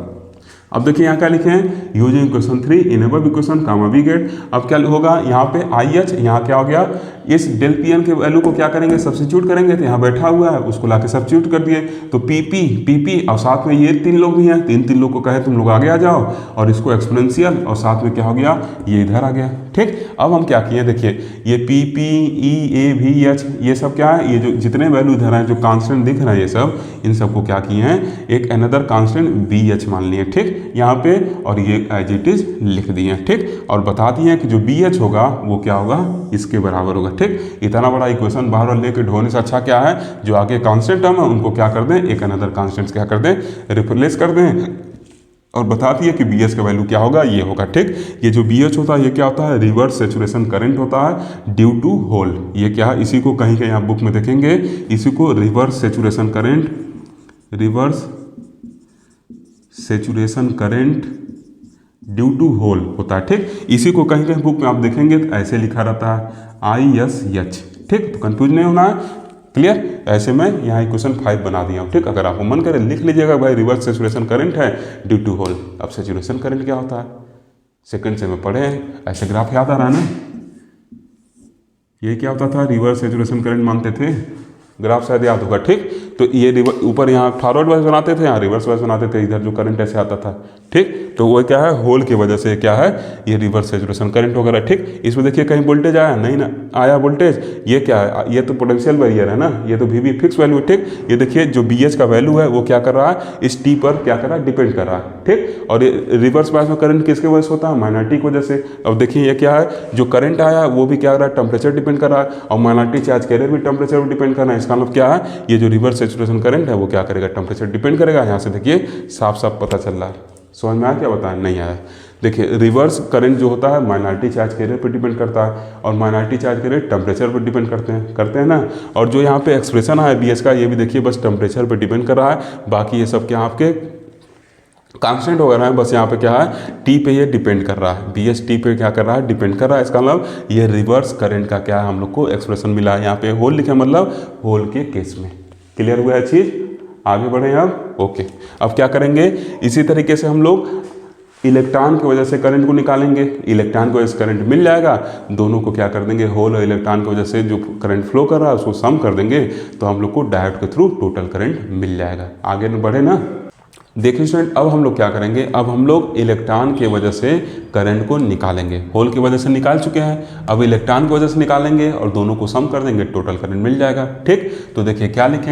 अब देखिए यहाँ क्या लिखे हैं, using equation 3 in above equation comma we get. अब क्या होगा यहाँ पे आई एच, यहाँ क्या हो गया, इस डेल पी एन के वैल्यू को क्या करेंगे, सब्स्टिट्यूट करेंगे। तो यहाँ बैठा हुआ है उसको लाके सब्स्टिट्यूट कर दिए, तो पी पी और साथ में ये 3 लोग भी हैं, तीन लोग को कहे तुम लोग आगे आ जाओ, और इसको एक्सपोनेंशियल और साथ में क्या हो गया, ये इधर आ गया। ठीक, अब हम क्या किए, देखिए ये P E A V H ये सब क्या है, ये जो जितने वैल्यू इधर हैं जो कांस्टेंट दिख रहे हैं ये सब, इन सबको क्या किए हैं, एक अनदर कांस्टेंट वी एच मान लिए। ठीक, यहाँ पे और ये एज इट इज लिख दिए। ठीक, और बता दिए कि जो बी एच होगा वो क्या होगा, इसके बराबर होगा। ठीक, इतना बड़ा इक्वेशन बाहर और लेके ढोने से अच्छा क्या है, जो आगे कांस्टेंट टर्म है उनको क्या कर दें, एक अनदर कांस्टेंट क्या कर दें, रिप्लेस कर दें, और बता दिए कि बी एच का वैल्यू क्या होगा, ये होगा। ठीक, ये जो बी एच होता है ये क्या होता है, रिवर्स सेचुरेशन करंट होता है ड्यू टू होल। ये क्या है, इसी को कहीं कहीं आप बुक में देखेंगे, इसी को reverse saturation current, reverse saturation current due to hole होता है। ठीक, इसी को कहीं कहीं बुक में आप देखेंगे तो ऐसे लिखा रहता है ISH। ठीक, तो कंफ्यूज नहीं होना है। क्लियर, ऐसे में यहाँ इक्वेशन 5 बना दिया हूँ। ठीक, अगर आपको मन करे लिख लीजिएगा भाई रिवर्स सेचुरेशन करंट है ड्यू टू होल। अब सेचुरेशन करंट क्या होता है, सेकंड से में पढ़े हैं, ऐसे ग्राफ याद आ रहा है ना, ये क्या होता था, रिवर्स सेचुरेशन करंट मानते थे, ग्राफ शायद याद होगा। ठीक, तो ये ऊपर यहाँ फॉरवर्ड वाइज बनाते थे, यहाँ रिवर्स वाइज बनाते थे, इधर जो करंट ऐसे आता था। ठीक, तो वो क्या है, होल की वजह से क्या है, ये रिवर्स सेचुरेशन करंट वगैरह। ठीक, इसमें देखिए कहीं वोल्टेज आया नहीं ना, आया वोल्टेज, ये क्या है, ये तो पोटेंशियल बैरियर है ना, ये तो वी फिक्स वैल्यू है। ठीक, ये देखिए जो बी एच का वैल्यू है वो क्या कर रहा है, इस टी पर क्या कर रहा है, डिपेंड कर रहा है। ठीक, और ये रिवर्स बायस में करंट किसके वजह से होता है, माइनॉरिटी की वजह से। अब देखिए ये क्या है, जो करंट आया वो भी क्या कर रहा है, टेम्परेचर डिपेंड कर रहा है, और माइनॉरिटी चार्ज कैरियर भी टेम्परेचर पर डिपेंड कर रहा है। इसका मतलब क्या है, ये जो रिवर्स सेचुरेशन करंट है वो क्या करेगा, टेम्परेचर डिपेंड करेगा। यहाँ से देखिए साफ साफ पता चल रहा है। समझ में आया क्या बताया, नहीं आया। देखिए रिवर्स करंट जो होता है माइनॉरिटी चार्ज कैरियर पर डिपेंड करता है, और माइनॉरिटी चार्ज कैरियर टेम्परेचर पर डिपेंड करते हैं ना। और जो यहाँ पे एक्सप्रेशन है बी एच का, ये भी देखिए बस टेम्परेचर पर डिपेंड कर रहा है, बाकी ये सब क्या आपके कांस्टेंट वगैरह है, बस यहाँ पे क्या है, टी पे ये डिपेंड कर रहा है, बी एच टी पे क्या कर रहा है, डिपेंड कर रहा है। इसका मतलब ये रिवर्स करंट का क्या है, हम लोग को एक्सप्रेशन मिला है। यहाँ पे होल लिखे मतलब होल के केस में। क्लियर हुआ है चीज़, आगे बढ़े अब। ओके, अब क्या करेंगे, इसी तरीके से हम लोग इलेक्ट्रॉन की वजह से करंट को निकालेंगे। इलेक्ट्रॉन की वजह से करंट मिल जाएगा, दोनों को क्या कर देंगे, होल और इलेक्ट्रॉन की वजह से जो करंट फ्लो कर रहा है उसको सम कर देंगे, तो हम लोग को डायोड के थ्रू टोटल करंट मिल जाएगा। आगे बढ़े ना। देखिए स्टूडेंट, अब हम लोग क्या करेंगे, अब हम लोग इलेक्ट्रॉन की वजह से करंट को निकालेंगे। होल की वजह से निकाल चुके हैं, अब इलेक्ट्रॉन की वजह से निकालेंगे और दोनों को सम कर देंगे, टोटल करंट मिल जाएगा। ठीक, तो देखिए क्या लिखे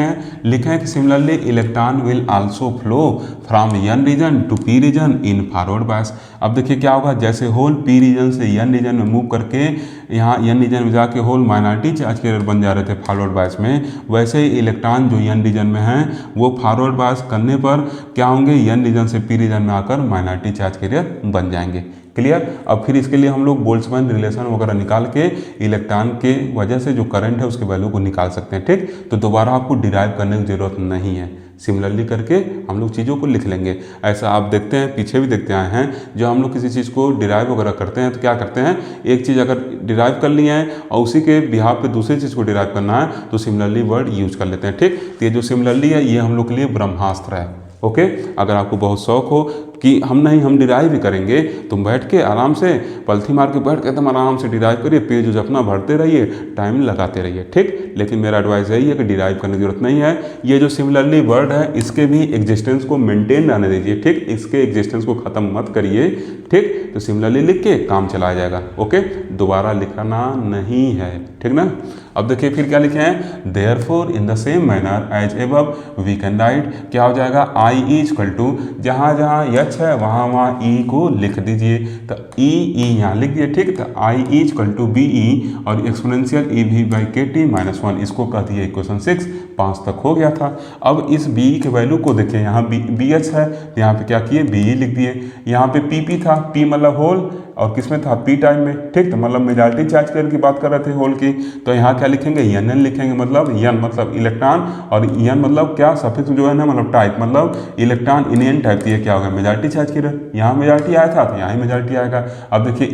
हैं कि similarly electron will also flow from N region to P region in forward bias. अब देखिए क्या होगा, जैसे होल पी रीजन से एन रीजन में मूव करके यहाँ एन रीजन में जाके होल माइनॉरिटी चार्ज कैरियर बन जा रहे थे फॉरवर्ड बायस में, वैसे ही इलेक्ट्रॉन जो एन रीजन में है वो फॉरवर्ड बायस करने पर क्या होंगे, एन रीजन से पी रीजन में आकर माइनॉरिटी चार्ज कैरियर बन जाएंगे। क्लियर, अब फिर इसके लिए हम लोग बोल्ट्जमैन रिलेशन वगैरह निकाल के इलेक्ट्रॉन के वजह से जो करंट है उसके वैल्यू को निकाल सकते हैं। ठीक, तो दोबारा आपको डिराइव करने की जरूरत नहीं है, सिमिलरली करके हम लोग चीज़ों को लिख लेंगे। ऐसा आप देखते हैं, पीछे भी देखते आए हैं, जो हम लोग किसी चीज़ को डिराइव वगैरह करते हैं तो क्या करते हैं, एक चीज़ अगर डिराइव कर ली है और उसी के बिहाफ पे दूसरी चीज़ को डिराइव करना है तो सिमिलरली वर्ड यूज कर लेते हैं। ठीक, तो ये जो सिमिलरली है ये हम लोग के लिए ब्रह्मास्त्र है। ओके। अगर आपको बहुत शौक हो कि हम डिराइव भी करेंगे, तुम बैठ के आराम से पलथी मार के बैठ के एकदम आराम से डिराइव करिए, पेज उज अपना भरते रहिए, टाइम लगाते रहिए, ठीक। लेकिन मेरा एडवाइस यही है कि डिराइव करने की जरूरत नहीं है। ये जो सिमिलरली वर्ड है इसके भी एग्जिस्टेंस को मेंटेन रहने दीजिए, ठीक। इसके एग्जिस्टेंस को ख़त्म मत करिए, ठीक। तो सिमिलरली लिख के काम चलाया जाएगा, ओके। दोबारा लिखना नहीं है, ठीक ना। अब देखिए फिर क्या लिखे हैं, therefore in the same manner as above we can write, क्या हो जाएगा, आई इज इक्वल टू, जहाँ जहाँ यच है वहाँ वहाँ ई को लिख दीजिए, तो ई यहाँ लिख दिए, ठीक। तो I is equal to B E और exponential E V by K T minus 1, इसको कह दिए इक्वेशन 6, 5 तक हो गया था। अब इस बी के वैल्यू को देखिए, यहाँ बी एच है तो यहाँ पे क्या किए, बी ई लिख दिए। यहाँ पे पी पी था, पी मतलब होल, और किसमें था, पी टाइम में, ठीक। तो मतलब मेजॉरिटी चार्ज की बात कर रहे थे होल की, तो यहाँ क्या लिखेंगे, एन एन लिखेंगे, मतलब एन मतलब इलेक्ट्रॉन और एन मतलब क्या, सफिक्स जो है ना, मतलब टाइप, मतलब इलेक्ट्रॉन इन एन टाइप, ये क्या होगा, मेजॉरिटी चार्ज की रहे, यहाँ मेजॉरिटी आया था तो यहाँ ही मेजॉरिटी आएगा। अब देखिए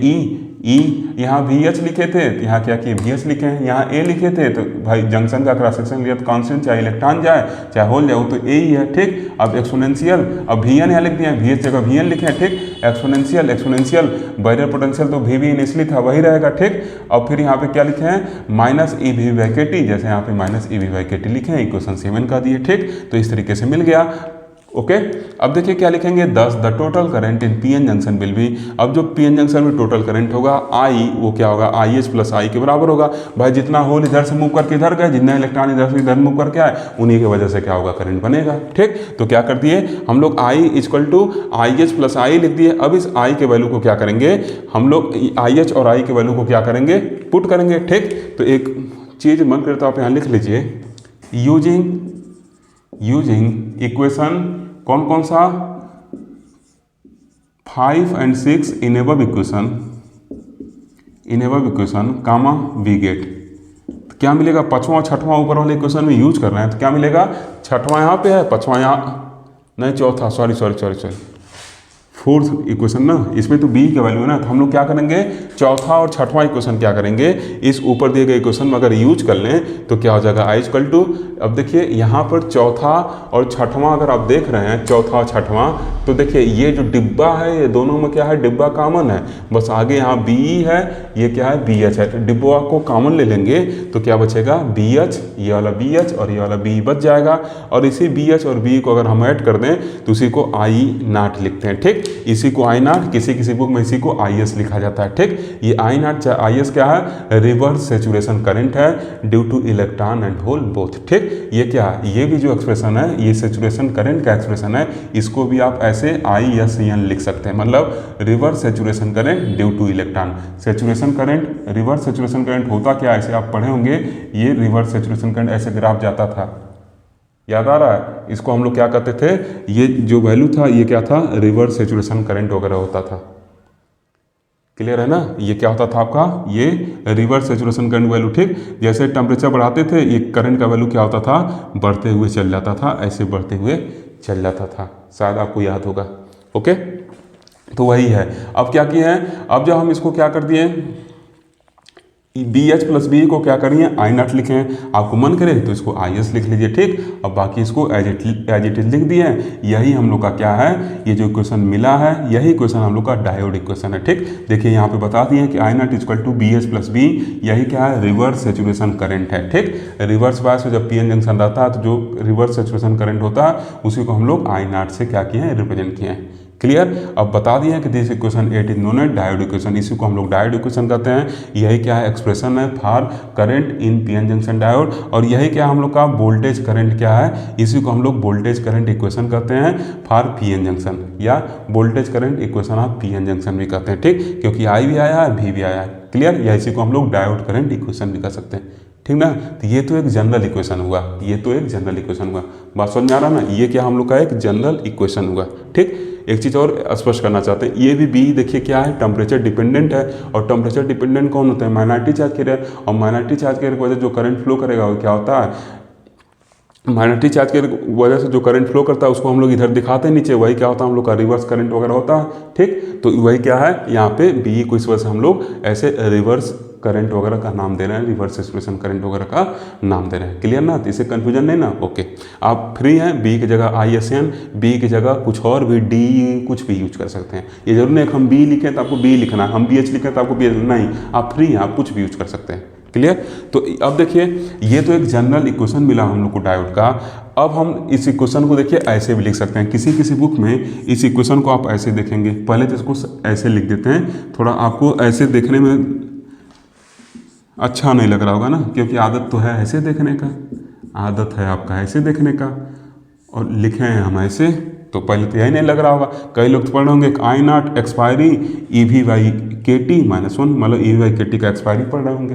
ई यहाँ वी एच लिखे थे तो यहाँ क्या किए, वी एच लिखे हैं, यहाँ ए लिखे थे तो भाई जंक्शन का क्रॉस सेक्शन लिया तो कांस्टेंट, चाहे इलेक्ट्रॉन जाए चाहे होल जाए वो तो ए ही है, ठीक। अब एक्सपोनेंशियल, अब वी एन यहाँ लिख दिया, वी एच जगह वी एन लिखे हैं, ठीक। एक्सपोनेंशियल बैरियर पोटेंशियल तो वी इनिशियली था वही रहेगा, ठीक। अब फिर यहाँ पे क्या लिखे हैं, minus E V by K T, जैसे यहाँ पे minus E V by K T लिखे हैं, इक्वेशन 7 का दिए, ठीक। तो इस तरीके से मिल गया, ओके। अब देखिए क्या लिखेंगे, 10 the total current in P N junction will be, अब जो पी एन जंक्शन में टोटल करंट होगा आई, वो क्या होगा, आई एच प्लस आई के बराबर होगा। भाई जितना होल इधर से मूव करके इधर गए, जितना इलेक्ट्रॉन इधर से इधर मूव करके आए, उन्हीं की वजह से क्या होगा, करंट बनेगा, ठीक। तो क्या कर दिए हम लोग, I equal to I H plus I लिख दिए। अब इस आई के वैल्यू को क्या करेंगे हम लोग, आई एच और आई के वैल्यू को क्या करेंगे, पुट करेंगे, ठीक। तो एक चीज़ मन करे तो आप यहाँ लिख लीजिए, यूजिंग इक्वेशन कौन कौन सा, 5 and 6 in above equation comma we get, तो क्या मिलेगा, पाँचवां और छठवां ऊपर वाले इक्वेशन में यूज कर रहे हैं तो क्या मिलेगा, छठवां यहाँ पे है, पाँचवां यहाँ नहीं, चौथा, सॉरी फोर्थ इक्वेशन ना, इसमें तो बी का वैल्यू है ना, तो हम लोग क्या करेंगे, चौथा और छठवां इक्वेशन क्या करेंगे, इस ऊपर दिए गए इक्वेशन में अगर यूज कर लें तो क्या हो जाएगा, आई इक्वल टू, अब देखिए यहाँ पर चौथा और छठवां अगर आप देख रहे हैं, चौथा और छठवां, तो देखिए ये जो डिब्बा है ये दोनों में क्या है, डिब्बा कॉमन है, बस आगे यहाँ बी है, ये क्या है, बी एच है, तो डिब्बा को कॉमन ले लेंगे तो क्या बचेगा, बी एच, ये वाला बी एच और ये वाला बी बच जाएगा। और इसी बी एच और बी को अगर हम ऐड कर दें तो उसी को आई नाट लिखते हैं, ठीक। इसी को आई नाट, किसी बुक में इसी को आई एस लिखा जाता है, ठीक। ये आई नाट आई एस क्या है, रिवर्स सेचुरेशन करंट है due to electron and hole both, ठीक। ये क्या है, ये भी जो एक्सप्रेशन है ये सेचुरेशन करंट का एक्सप्रेशन है, इसको भी आप ऐसे आई एस एन लिख सकते हैं, मतलब reverse saturation current due to electron. Saturation current, reverse saturation current होता क्या, ऐसे आप पढ़े होंगे, ये रिवर्स सेचुरेशन करंट ऐसे ग्राफ जाता था, याद आ रहा है, इसको हम लोग क्या कहते थे, ये जो वैल्यू था ये क्या था, रिवर्स सेचुरेशन करंट वगैरह होता था, क्लियर है ना। ये क्या होता था आपका, ये रिवर्स सेचुरेशन करंट वैल्यू, ठीक। जैसे टेम्परेचर बढ़ाते थे ये करंट का वैल्यू क्या होता था, बढ़ते हुए चल जाता था, ऐसे बढ़ते हुए चल जाता था, शायद आपको याद होगा, ओके। तो वही है, अब क्या किए हैं, अब जब हम इसको क्या कर दिए, बी एच प्लस बी को क्या करिए, आई नॉट लिखे हैं, आपको मन करे तो इसको आई एस लिख लीजिए, ठीक। अब बाकी इसको एज इट इज लिख दिए हैं। यही हम लोग का क्या है, ये जो इक्वेशन मिला है यही इक्वेशन हम लोग का डायोड इक्वेशन है, ठीक। देखिए यहाँ पे बता दिए कि I not equal to B H plus B, यही क्या है, रिवर्स सेचुरेशन करंट है, ठीक। रिवर्स बायस में जब पी एन जंक्शन रहता है तो जो रिवर्स सेचुरेशन करंट होता है उसी को हम लोग आई नॉट से क्या किए हैं, रिप्रेजेंट किए हैं, क्लियर। अब बता दिए कि this equation 8 is known as diode equation, इसी को हम लोग डायोड इक्वेशन कहते हैं। यही क्या है, एक्सप्रेशन है for current in PN junction diode, और यही क्या हम लोग का वोल्टेज करंट क्या है, इसी को हम लोग वोल्टेज करंट इक्वेशन कहते हैं फॉर पीएन जंक्शन, या voltage current equation of PN junction भी कहते हैं, ठीक। क्योंकि आई भी आया है, भी आया है, क्लियर। या इसी को हम लोग डायोड करंट इक्वेशन भी कह सकते हैं, ठीक ना। तो ये तो एक जनरल इक्वेशन हुआ, ये तो एक जनरल इक्वेशन हुआ, बात समझ में आ रहा ना, ये क्या हम लोग का एक जनरल इक्वेशन हुआ, ठीक। एक चीज़ और स्पष्ट करना चाहते हैं, ये भी बी देखिए क्या है, टेम्परेचर डिपेंडेंट है, और टेम्परेचर डिपेंडेंट कौन होता है, माइनॉरिटी चार्ज कैरियर, और माइनॉरिटी चार्ज कैरियर की वजह से जो करंट फ्लो करेगा वो क्या होता है, माइनॉरिटी चार्ज की वजह से जो करंट फ्लो करता है उसको हम लोग इधर दिखाते हैं नीचे, वही क्या होता है हम लोग का रिवर्स करंट वगैरह होता है, ठीक। तो वही क्या है यहाँ पे बी को इस वजह से हम लोग ऐसे रिवर्स करंट वगैरह का नाम दे रहे हैं, रिवर्स एक्सप्रेशन करंट वगैरह का नाम दे रहे हैं। क्लियर ना? तो इससे कन्फ्यूजन नहीं ना? ओके, आप फ्री हैं, बी की जगह ISN, बी की जगह कुछ और भी डी कुछ भी यूज कर सकते हैं। ये जरूर नहीं कि हम बी लिखें तो आपको बी लिखना है, हम BH लिखें तो आपको BH, नहीं, आप फ्री हैं, आप कुछ भी यूज कर सकते हैं। क्लियर? तो अब देखिए, ये तो एक जनरल इक्वेशन मिला हम लोग को डायोड का। अब हम इस इक्वेशन को देखिए ऐसे भी लिख सकते हैं, किसी किसी बुक में इस इक्वेशन को आप ऐसे देखेंगे। पहले तो इसको ऐसे लिख देते हैं, थोड़ा आपको ऐसे देखने में अच्छा नहीं लग रहा होगा ना, क्योंकि आदत तो है ऐसे देखने का, आदत है आपका ऐसे देखने का, और लिखे हैं हम ऐसे, तो पहले तो यही नहीं लग रहा होगा। कई लोग तो पढ़ रहे होंगे I0 एक्सपायरी EV/KT -1, मतलब EV/KT का एक्सपायरी पढ़ रहे होंगे।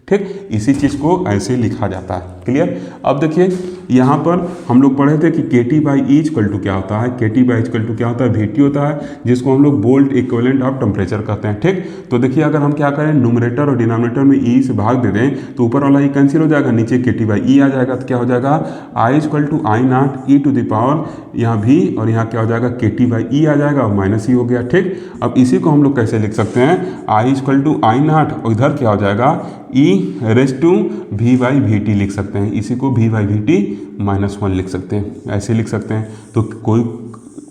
ठीक, इसी चीज़ को ऐसे लिखा जाता है। क्लियर? अब देखिए, यहाँ पर हम लोग पढ़े थे कि KT/E = क्या होता है, KT/E क्या होता है, VT होता है, जिसको हम लोग वोल्ट इक्विवेलेंट ऑफ टेम्परेचर कहते हैं। ठीक, तो देखिए, अगर हम क्या करें, न्यूमरेटर और डिनोमिनेटर में E से भाग दे दें तो ऊपर वाला E कैंसिल हो जाएगा, नीचे KT/E आ जाएगा, तो क्या हो जाएगा, I = I0 e⁻, यहाँ V और यहाँ क्या हो जाएगा, KT/E आ जाएगा और -E हो गया। ठीक, अब इसी को हम लोग कैसे लिख सकते हैं, I = I0 और इधर क्या हो जाएगा, E⁻V/VT लिख सकते हैं, इसी को V/VT -1 लिख सकते हैं, ऐसे लिख सकते हैं। तो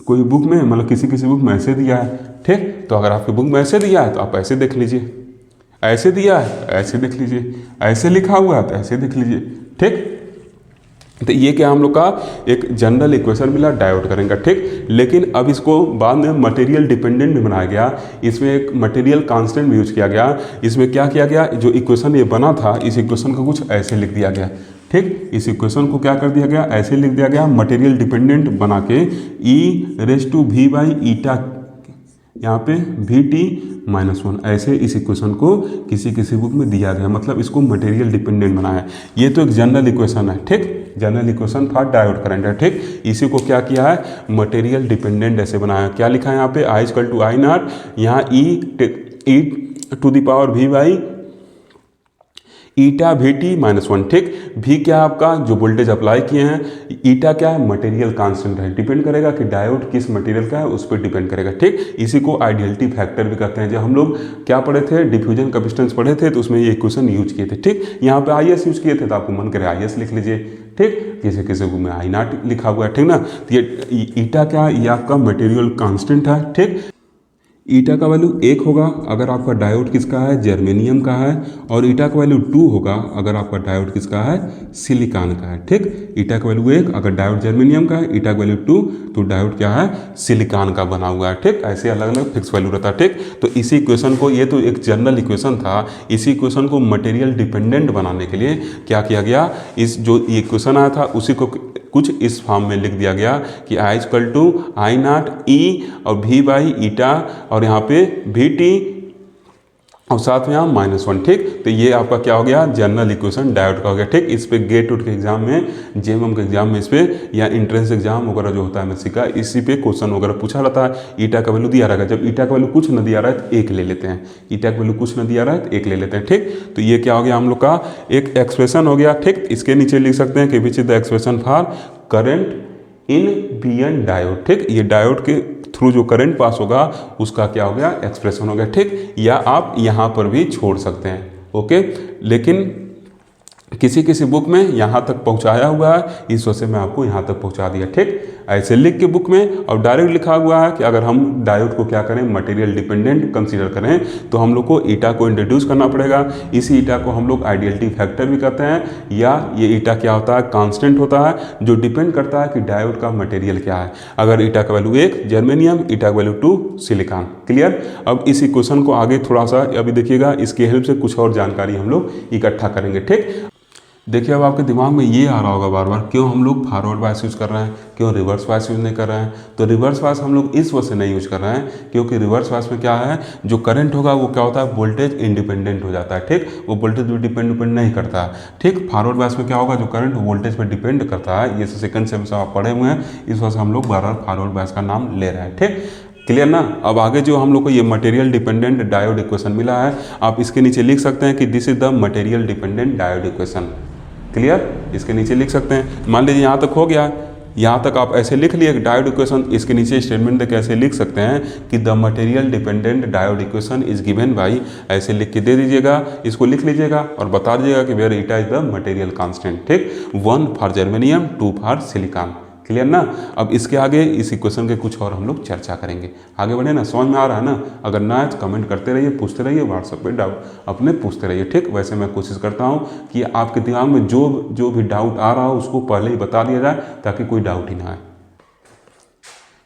कोई बुक में, मतलब किसी किसी बुक में ऐसे दिया है। ठीक, तो अगर आपकी बुक में ऐसे दिया है तो आप ऐसे देख लीजिए, ऐसे दिया है ऐसे देख लीजिए, ऐसे लिखा हुआ है तो ऐसे देख लीजिए। ठीक, तो ये क्या हम लोग का एक जनरल इक्वेशन मिला डायोड करेंगे। ठीक, लेकिन अब इसको बाद में मटेरियल डिपेंडेंट भी बनाया गया, इसमें एक मटेरियल कांस्टेंट भी यूज किया गया। इसमें क्या किया गया, जो इक्वेशन ये बना था, इस इक्वेशन को कुछ ऐसे लिख दिया गया। ठीक, इस इक्वेशन को क्या कर दिया गया, ऐसे लिख दिया गया, मटेरियल डिपेंडेंट बना के E⁻V/η, यहाँ पे VT -1, ऐसे इस इक्वेशन को किसी किसी बुक में दिया गया, मतलब इसको मटेरियल डिपेंडेंट बनाया। ये तो एक जनरल इक्वेशन है। ठीक, general equation for diode current है। ठीक, इसी को क्या किया है, मटेरियल डिपेंडेंट ऐसे बनाया। क्या लिखा है यहाँ पे, I = I0, यहाँ E⁻VT -1। ठीक, V क्या आपका जो वोल्टेज अप्लाई किए हैं, ईटा क्या है, मटेरियल कांस्टेंट है, डिपेंड करेगा कि डायोड किस मटेरियल का है, उस पर डिपेंड करेगा। ठीक, इसी को आइडियलिटी फैक्टर भी कहते हैं। जब हम लोग क्या पढ़े थे, डिफ्यूजन कैपेसिटेंस पढ़े थे, तो उसमें ये इक्वेशन यूज किए थे। ठीक, यहाँ पे IS यूज किए थे, तो आपको मन करे IS लिख लीजिए। ठीक, किसी किसी को में I0 लिखा हुआ है। ठीक ना, तो ये ईटा क्या है, ये आपका मटेरियल कांस्टेंट है। ठीक, ईटा का वैल्यू 1 होगा अगर आपका डायोड किसका है, जर्मेनियम का है, और ईटा का वैल्यू 2 होगा अगर आपका डायोड किसका है, सिलिकॉन का है। ठीक, ईटा का वैल्यू 1 अगर डायोड जर्मेनियम का है, ईटा का वैल्यू 2 तो डायोड क्या है, सिलिकॉन का बना हुआ है। ठीक, ऐसे अलग अलग फिक्स वैल्यू रहता है। ठीक, तो इसी इक्वेशन को, ये तो एक जनरल इक्वेशन था, इसी इक्वेशन को मटेरियल डिपेंडेंट बनाने के लिए क्या किया गया, इस जो इक्वेशन आया था उसी को कुछ इस फॉर्म में लिख दिया गया कि I = I0 E और V/η और यहाँ पे VT और साथ में यहाँ -1। ठीक, तो ये आपका क्या हो गया, जनरल इक्वेशन डायोड का हो गया। ठीक, इस पे गेट उठ के एग्जाम में, JMM के एग्जाम में इस पे, या एंट्रेंस एग्जाम वगैरह जो होता है MSc का, इसी पे क्वेश्चन वगैरह पूछा रहता है। ईटा का वैल्यू दिया रहेगा, जब ईटा का वैल्यू कुछ न दिया रहा है तो 1 ले लेते हैं, ईटा का वैल्यू कुछ न दिया रहा है तो 1 ले लेते हैं। ठीक, तो ये क्या हो गया हम लोग का एक एक्सप्रेशन हो गया। ठीक, इसके नीचे लिख सकते हैं कि which is the expression for current in PN diode. ठीक, ये डायोड के थ्रू जो करंट पास होगा उसका क्या हो गया, एक्सप्रेशन हो गया। ठीक, या आप यहाँ पर भी छोड़ सकते हैं। ओके, लेकिन किसी किसी बुक में यहाँ तक पहुँचाया हुआ है, इस वजह से मैं आपको यहाँ तक पहुँचा दिया। ठीक, ऐसे लिख के बुक में और डायरेक्ट लिखा हुआ है कि अगर हम डायोड को क्या करें, मटेरियल डिपेंडेंट कंसीडर करें, तो हम लोग को ईटा को इंट्रोड्यूस करना पड़ेगा। इसी ईटा को हम लोग आइडियलिटी फैक्टर भी कहते हैं, या ये ईटा क्या होता है, कांस्टेंट होता है, जो डिपेंड करता है कि डायोड का मटेरियल क्या है। अगर ईटा का वैल्यू 1 जर्मेनियम, ईटा का वैल्यू 2 सिलिकॉन। क्लियर? अब इस क्वेश्चन को आगे थोड़ा सा अभी देखिएगा, इसके हेल्प से कुछ और जानकारी हम लोग इकट्ठा करेंगे। ठीक, देखिए अब आपके दिमाग में ये आ रहा होगा बार बार, क्यों हम लोग फॉरवर्ड बायस यूज़ कर रहे हैं, क्यों रिवर्स बायस यूज़ नहीं कर रहे हैं। तो रिवर्स बायस हम लोग इस वजह से नहीं यूज़ कर रहे हैं क्योंकि रिवर्स बायस में क्या है, जो करंट होगा वो क्या होता है, वोल्टेज इंडिपेंडेंट हो जाता है। ठीक, वो वोल्टेज भी डिपेंड नहीं करता है। ठीक, फॉरवर्ड बायस में क्या होगा, जो करंट वोल्टेज पर डिपेंड करता है। ये सेकंड सेमेस्टर आप पढ़े हुए हैं, इस वजह से हम लोग बार बार फॉरवर्ड बायस का नाम ले रहे हैं। ठीक, क्लियर ना। अब आगे जो हम लोग को ये मटेरियल डिपेंडेंट डायोड इक्वेशन मिला है, आप इसके नीचे लिख सकते हैं कि this is the material dependent diode equation. Clear, इसके नीचे लिख सकते हैं। मान लीजिए यहाँ तक हो गया, यहाँ तक आप ऐसे लिख लिए डायोड इक्वेशन, इसके नीचे स्टेटमेंट तक ऐसे लिख सकते हैं कि the material dependent diode equation is given by, ऐसे लिख के दे दीजिएगा, इसको लिख लीजिएगा और बता दीजिएगा कि where eta is the material constant, ठीक। 1 for germanium, 2 for silicon, clear ना। अब इसके आगे इस इक्वेशन के कुछ और हम लोग चर्चा करेंगे। आगे बढ़े ना, समझ में आ रहा है ना। अगर ना है तो कमेंट करते रहिए, पूछते रहिए, व्हाट्सएप पे डाउट अपने पूछते रहिए, ठीक। वैसे मैं कोशिश करता हूँ कि आपके दिमाग में जो भी डाउट आ रहा हो उसको पहले ही बता दिया जाए ताकि कोई डाउट ही ना आए।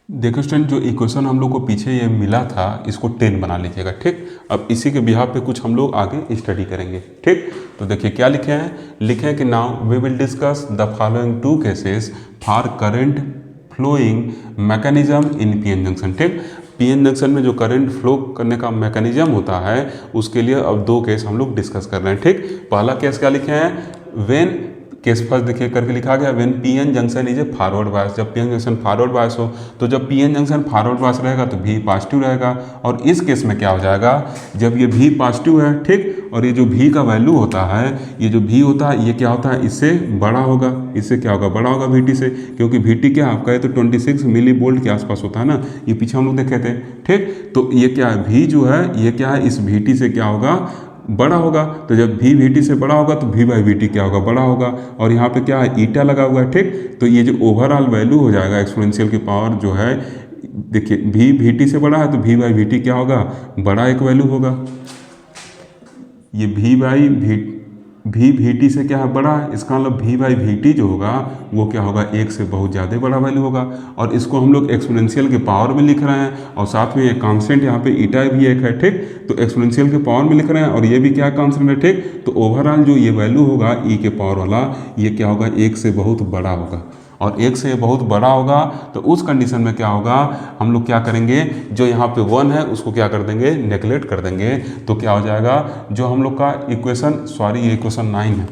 देखो स्टूडेंट, जो इक्वेशन हम लोग को पीछे ये मिला था इसको 10 बना लीजिएगा, ठीक। अब इसी के बिहाफ पे कुछ हम लोग आगे स्टडी करेंगे, ठीक। तो देखिए क्या लिखे हैं, लिखे हैं कि now we will discuss the following 2 cases for current flowing mechanism in PN junction, ठीक। पीएन जंक्शन में जो करंट फ्लो करने का मैकेनिज्म होता है उसके लिए अब 2 केस हम लोग डिस्कस कर रहे हैं, ठीक। पहला केस क्या लिखे हैं, व्हेन केस फर्स्ट देखिए करके लिखा गया, when PN junction is a forward bias, जब पीएन जंक्शन फॉरवर्ड बायस हो, तो जब पीएन जंक्शन फॉरवर्ड बायस रहेगा तो भी पॉजिटिव रहेगा। और इस केस में क्या हो जाएगा, जब ये भी पॉजिटिव है, ठीक, और ये जो भी का वैल्यू होता है, ये जो भी होता है ये क्या होता है, इससे बड़ा होगा, इससे क्या होगा, बड़ा होगा वीटी से, क्योंकि वीटी क्या आपका है तो 26 मिली वोल्ट के आसपास होता है ना, ये पीछे हम लोग देखे थे, ठीक। तो ये क्या है, भी जो है ये क्या है, इस वीटी से क्या होगा, बड़ा होगा। तो जब भी वीटी से बड़ा होगा तो भी बाई वीटी क्या होगा, बड़ा होगा। और यहाँ पे क्या है, ईटा लगा हुआ है, ठीक। तो ये जो ओवरऑल वैल्यू हो जाएगा एक्सपोनेंशियल की पावर जो है, देखिए भी वीटी से बड़ा है तो भी बाई वीटी क्या होगा, बड़ा एक वैल्यू होगा। ये भी बाई वीटी से क्या है, बड़ा है, इसका मतलब भी बाई वीटी जो होगा वो क्या होगा, 1 से बहुत ज़्यादा बड़ा वैल्यू होगा। और इसको हम लोग एक्सपोनेंशियल के पावर में लिख रहे हैं और साथ में एक कांस्टेंट यहाँ पे ईटा भी एक है, ठीक। तो एक्सपोनेंशियल के पावर में लिख रहे हैं और ये भी क्या कांस्टेंट है, ठीक। तो ओवरऑल जो ये वैल्यू होगा ई के पावर वाला, ये क्या होगा, 1 से बहुत बड़ा होगा। और 1 से बहुत बड़ा होगा तो उस कंडीशन में क्या होगा, हम लोग क्या करेंगे, जो यहाँ पे 1 है उसको क्या कर देंगे, नेगलेक्ट कर देंगे। तो क्या हो जाएगा, जो हम लोग का इक्वेशन, सॉरी ये इक्वेशन 9 है,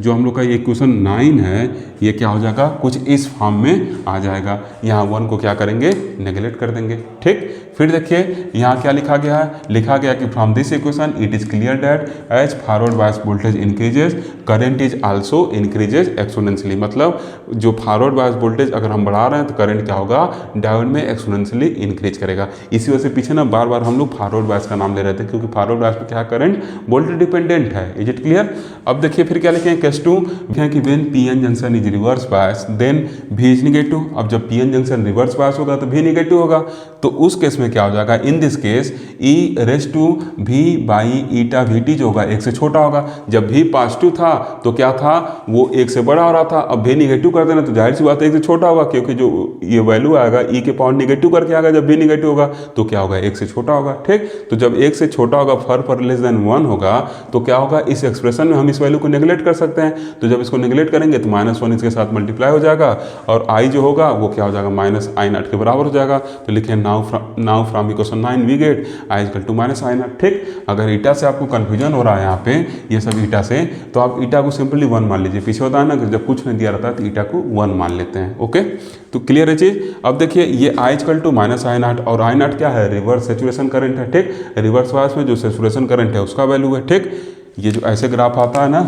जो हम लोग का ये इक्वेशन 9 है ये क्या हो जाएगा, कुछ इस फॉर्म में आ जाएगा। यहाँ 1 को क्या करेंगे, नेगलेक्ट कर देंगे, ठीक। फिर देखिए यहाँ क्या लिखा गया है, लिखा गया कि from this equation it is clear that as forward bias voltage increases current is also increases exponentially. मतलब जो फॉरवर्ड बायस वोल्टेज अगर हम बढ़ा रहे हैं तो करंट क्या होगा, डायोड में एक्सपोनेंशियली इंक्रीज करेगा। इसी वजह से पीछे ना बार बार हम लोग फॉरवर्ड बायस का नाम ले रहे थे, क्योंकि फॉरवर्ड बायस में क्या करंट वोल्टेज डिपेंडेंट है। Is it clear. अब देखिए फिर क्या लिखे हैं, केस 2 कि when PN junction is reverse bias then V is negative. अब जब पीएन जंक्शन रिवर्स बायस होगा तो भी निगेटिव होगा। तो उस केस में क्या हो जाएगा, in this case E raise to V by eta VT जो होगा 1 से छोटा होगा। जब भी पॉजिटिव था तो क्या था, वो 1 से बड़ा हो रहा था। अब भी निगेटिव कर देना तो जाहिर सी बात है 1 से छोटा होगा, क्योंकि जो ये वैल्यू आएगा ई के पावर निगेटिव करके आएगा। जब भी निगेटिव होगा तो क्या होगा, 1 से छोटा होगा, ठीक। तो जब 1 से छोटा होगा, फर पर लेस देन 1 होगा, तो क्या होगा, इस एक्सप्रेशन में हम इस वैल्यू को नेगलेक्ट कर सकते हैं। तो जब इसको नेगलेक्ट करेंगे तो -1 इसके साथ मल्टीप्लाई हो जाएगा और आई जो होगा वो क्या हो जाएगा, -I0 के बराबर हो जाएगा। तो लिखे now from equation 9 we get I equal to -I0, ठीक। अगर ईटा से आपको कंफ्यूजन हो रहा है यहाँ पे, ये सब ईटा से, तो आप ईटा को सिंपली 1 मान लीजिए। पीछे होता है ना कि जब कुछ नहीं दिया रहता है तो ईटा को 1 मान लेते हैं, ओके। तो क्लियर है चीज। अब देखिए ये I इक्वल टू -I0 और I0 क्या है, रिवर्स सेचुरेशन करंट है, ठीक। रिवर्स बायस में जो सेचुरेशन करंट है उसका वैल्यू है, ठीक। ये जो ऐसे ग्राफ आता है ना,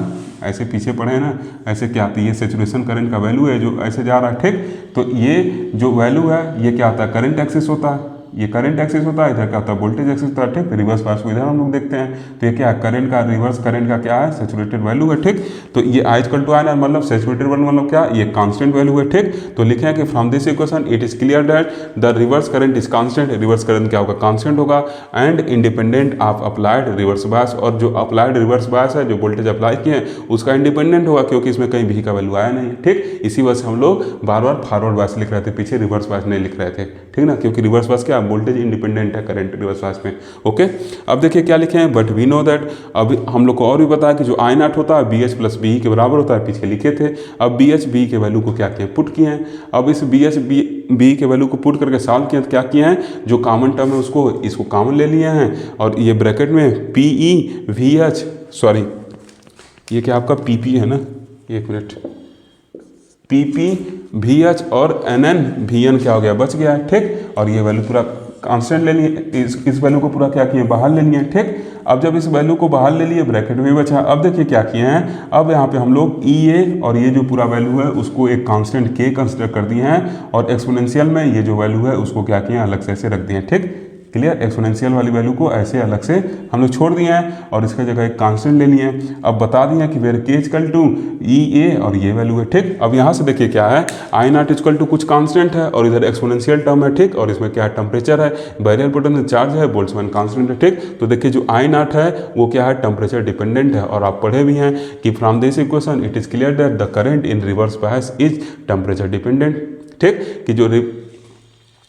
ऐसे पीछे पढ़े हैं ना, ऐसे क्या आती है, ये सेचुरेशन करंट का वैल्यू है जो ऐसे जा रहा है, ठीक। तो ये जो वैल्यू है ये क्या आता है, करंट एक्सिस होता है, ये करंट एक्सिस होता है, इधर क्या होता है, वोल्टेज एक्सिस होता है, ठीक। रिवर्स बायस को इधर हम लोग देखते हैं। तो ये क्या है, करंट का, रिवर्स करंट का क्या है, सैचुरेटेड वैल्यू है, ठीक। तो ये I इक्वल टू I0 मतलब सैचुरेटेड वैल्यू मतलब क्या, ये कांस्टेंट वैल्यू है, ठीक। तो लिखे हैं कि from this equation it is clear that the reverse current is constant. Reverse current क्या होगा, कांस्टेंट होगा and independent of applied reverse bias. और जो अप्लाइड रिवर्स बायस है, जो वोल्टेज अप्लाई किए हैं उसका इंडिपेंडेंट होगा, क्योंकि इसमें कहीं भी का वैल्यू आया नहीं, ठीक। इसी वजह से हम लोग बार बार फॉरवर्ड बायस लिख रहे थे, पीछे रिवर्स बायस नहीं लिख रहे थे, ठीक ना, क्योंकि रिवर्स बायस क्या, वोल्टेज इंडिपेंडेंट है करंट रिवर्स बायस में, ओके। अब देखिए क्या लिखे हैं, बट वी नो दैट, अब हम लोग को और भी पता है कि जो I0 होता है BH प्लस BE के बराबर होता है, पीछे लिखे थे। अब BH BE के वैल्यू को क्या किए, पुट किए हैं। अब इस BH BE के वैल्यू को पुट करके सॉल्व किए तो क्या किए हैं, जो कॉमन टर्म है उसको, इसको कॉमन ले लिए हैं और ये ब्रैकेट में PE VH, सॉरी ये क्या आपका PP है ना, एक मिनट, PP VH और NN VN क्या हो गया, बच गया है, ठीक। और ये वैल्यू पूरा कांस्टेंट लेनी है, इस वैल्यू को पूरा क्या किए, बाहर लेनी है, ठीक। अब जब इस वैल्यू को बाहर ले लिए, ब्रैकेट में बचा। अब देखिए क्या किए हैं, अब यहाँ पे हम लोग EA और ये जो पूरा वैल्यू है उसको एक कांस्टेंट K कंसिडर कर दिए हैं, और एक्सपोनेंशियल में ये जो वैल्यू है उसको क्या किए हैं, अलग से ऐसे रख दिए हैं। ठीक, क्लियर। एक्सपोनेंशियल वाली वैल्यू को ऐसे अलग से हम लोग छोड़ दिए हैं और इसके जगह एक कांस्टेंट ले लिए हैं। अब बता दिए कि where K equal to EA और ये वैल्यू है। ठीक, अब यहाँ से देखिए क्या है, I नॉट इक्वल टू कुछ कांस्टेंट है और इधर एक्सपोनेंशियल टर्म है। ठीक, और इसमें क्या है, टेम्परेचर है, बैरियर पोटेंशियल चार्ज है, बोल्ट्जमैन कांस्टेंट है। ठीक, तो देखिए जो I नॉट है वो क्या है, टेम्परेचर डिपेंडेंट है। और आप पढ़े भी हैं कि from this equation it is clear that the current in reverse bias is temperature dependent. ठीक, कि जो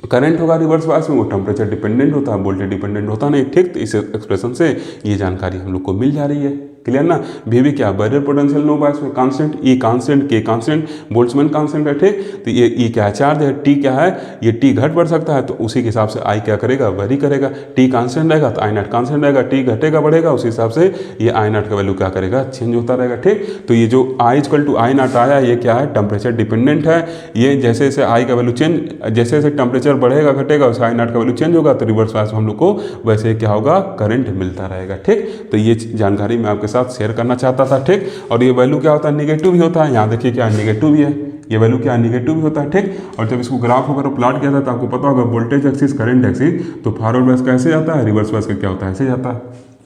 करंट होगा रिवर्स बायस में वो टेम्परेचर डिपेंडेंट होता है, वोल्टेज डिपेंडेंट होता नहीं। ठीक, तो इस एक्सप्रेशन से ये जानकारी हम लोग को मिल जा रही है। क्लियर ना। भी क्या, बैरियर पोटेंशियल नो बायस में constant, E constant, K constant, Boltzmann constant है। ठीक, तो ये E क्या है, चार्ज है, T क्या है, ये T घट बढ़ सकता है, तो उसी के हिसाब से I क्या करेगा, वेरी करेगा। T कांस्टेंट रहेगा तो I नॉट कांस्टेंट रहेगा, T घटेगा बढ़ेगा उसी हिसाब से ये I नॉट का वैल्यू क्या करेगा, चेंज होता रहेगा। ठीक, तो ये जो I equal to I not आया ये क्या है, टेम्परेचर डिपेंडेंट है। ये जैसे जैसे I का वैल्यू चेंज, जैसे जैसे टेम्परेचर बढ़ेगा घटेगा वैसे I नॉट का वैल्यू चेंज होगा, तो रिवर्स बायस हम लोग को वैसे क्या होगा, करंट मिलता रहेगा। ठीक, तो ये जानकारी मैं आपके साथ शेयर करना चाहता था। ठीक, और ये वैल्यू क्या होता है, निगेटिव भी होता है। यहाँ देखिए क्या, निगेटिव भी है, ये वैल्यू क्या, निगेटिव भी होता है। ठीक, और जब इसको ग्राफ वगैरह प्लॉट किया था तो आपको पता होगा वोल्टेज एक्सिस, करंट एक्सिस, तो फॉरवर्ड बायस का ऐसे जाता है, रिवर्स बायस का क्या होता है, ऐसे जाता है।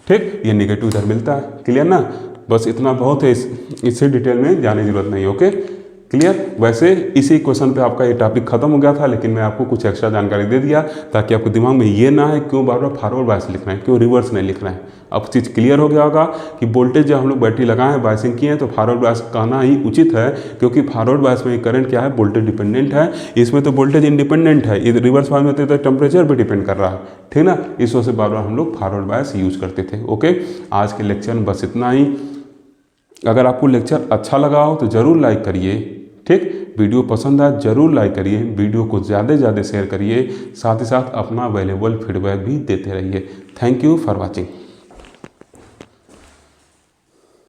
ठीक, ये निगेटिव इधर मिलता है। क्लियर ना। बस इतना बहुत है, इससे डिटेल में जाने की जरूरत नहीं। Okay, clear. वैसे इसी क्वेश्चन पे आपका ये टॉपिक खत्म हो गया था, लेकिन मैं आपको कुछ एक्स्ट्रा जानकारी दे दिया ताकि आपके दिमाग में ये ना है क्यों बार बार फॉरवर्ड बायस लिखना है, क्यों रिवर्स नहीं लिखना है। अब चीज़ क्लियर हो गया होगा कि वोल्टेज जब हम लोग बैटरी लगाए हैं, बायसिंग किए हैं, तो फॉरवर्ड बायस कहना ही उचित है, क्योंकि फॉरवर्ड बायस में करंट क्या है, वोल्टेज डिपेंडेंट है। इसमें तो वोल्टेज इंडिपेंडेंट है, इधर रिवर्स बायस में तो टेम्परेचर पर डिपेंड कर रहा है। ठीक ना, इस वजह से बार बार हम लोग फॉरवर्ड बायस यूज करते थे। ओके, आज के लेक्चर में बस इतना ही। अगर आपको लेक्चर अच्छा लगा हो तो ज़रूर लाइक करिए। ठीक, वीडियो पसंद आए जरूर लाइक करिए, वीडियो को ज़्यादा से ज़्यादा शेयर करिए, साथ ही साथ अपना वैल्यूएबल फीडबैक भी देते रहिए। Thank you for watching.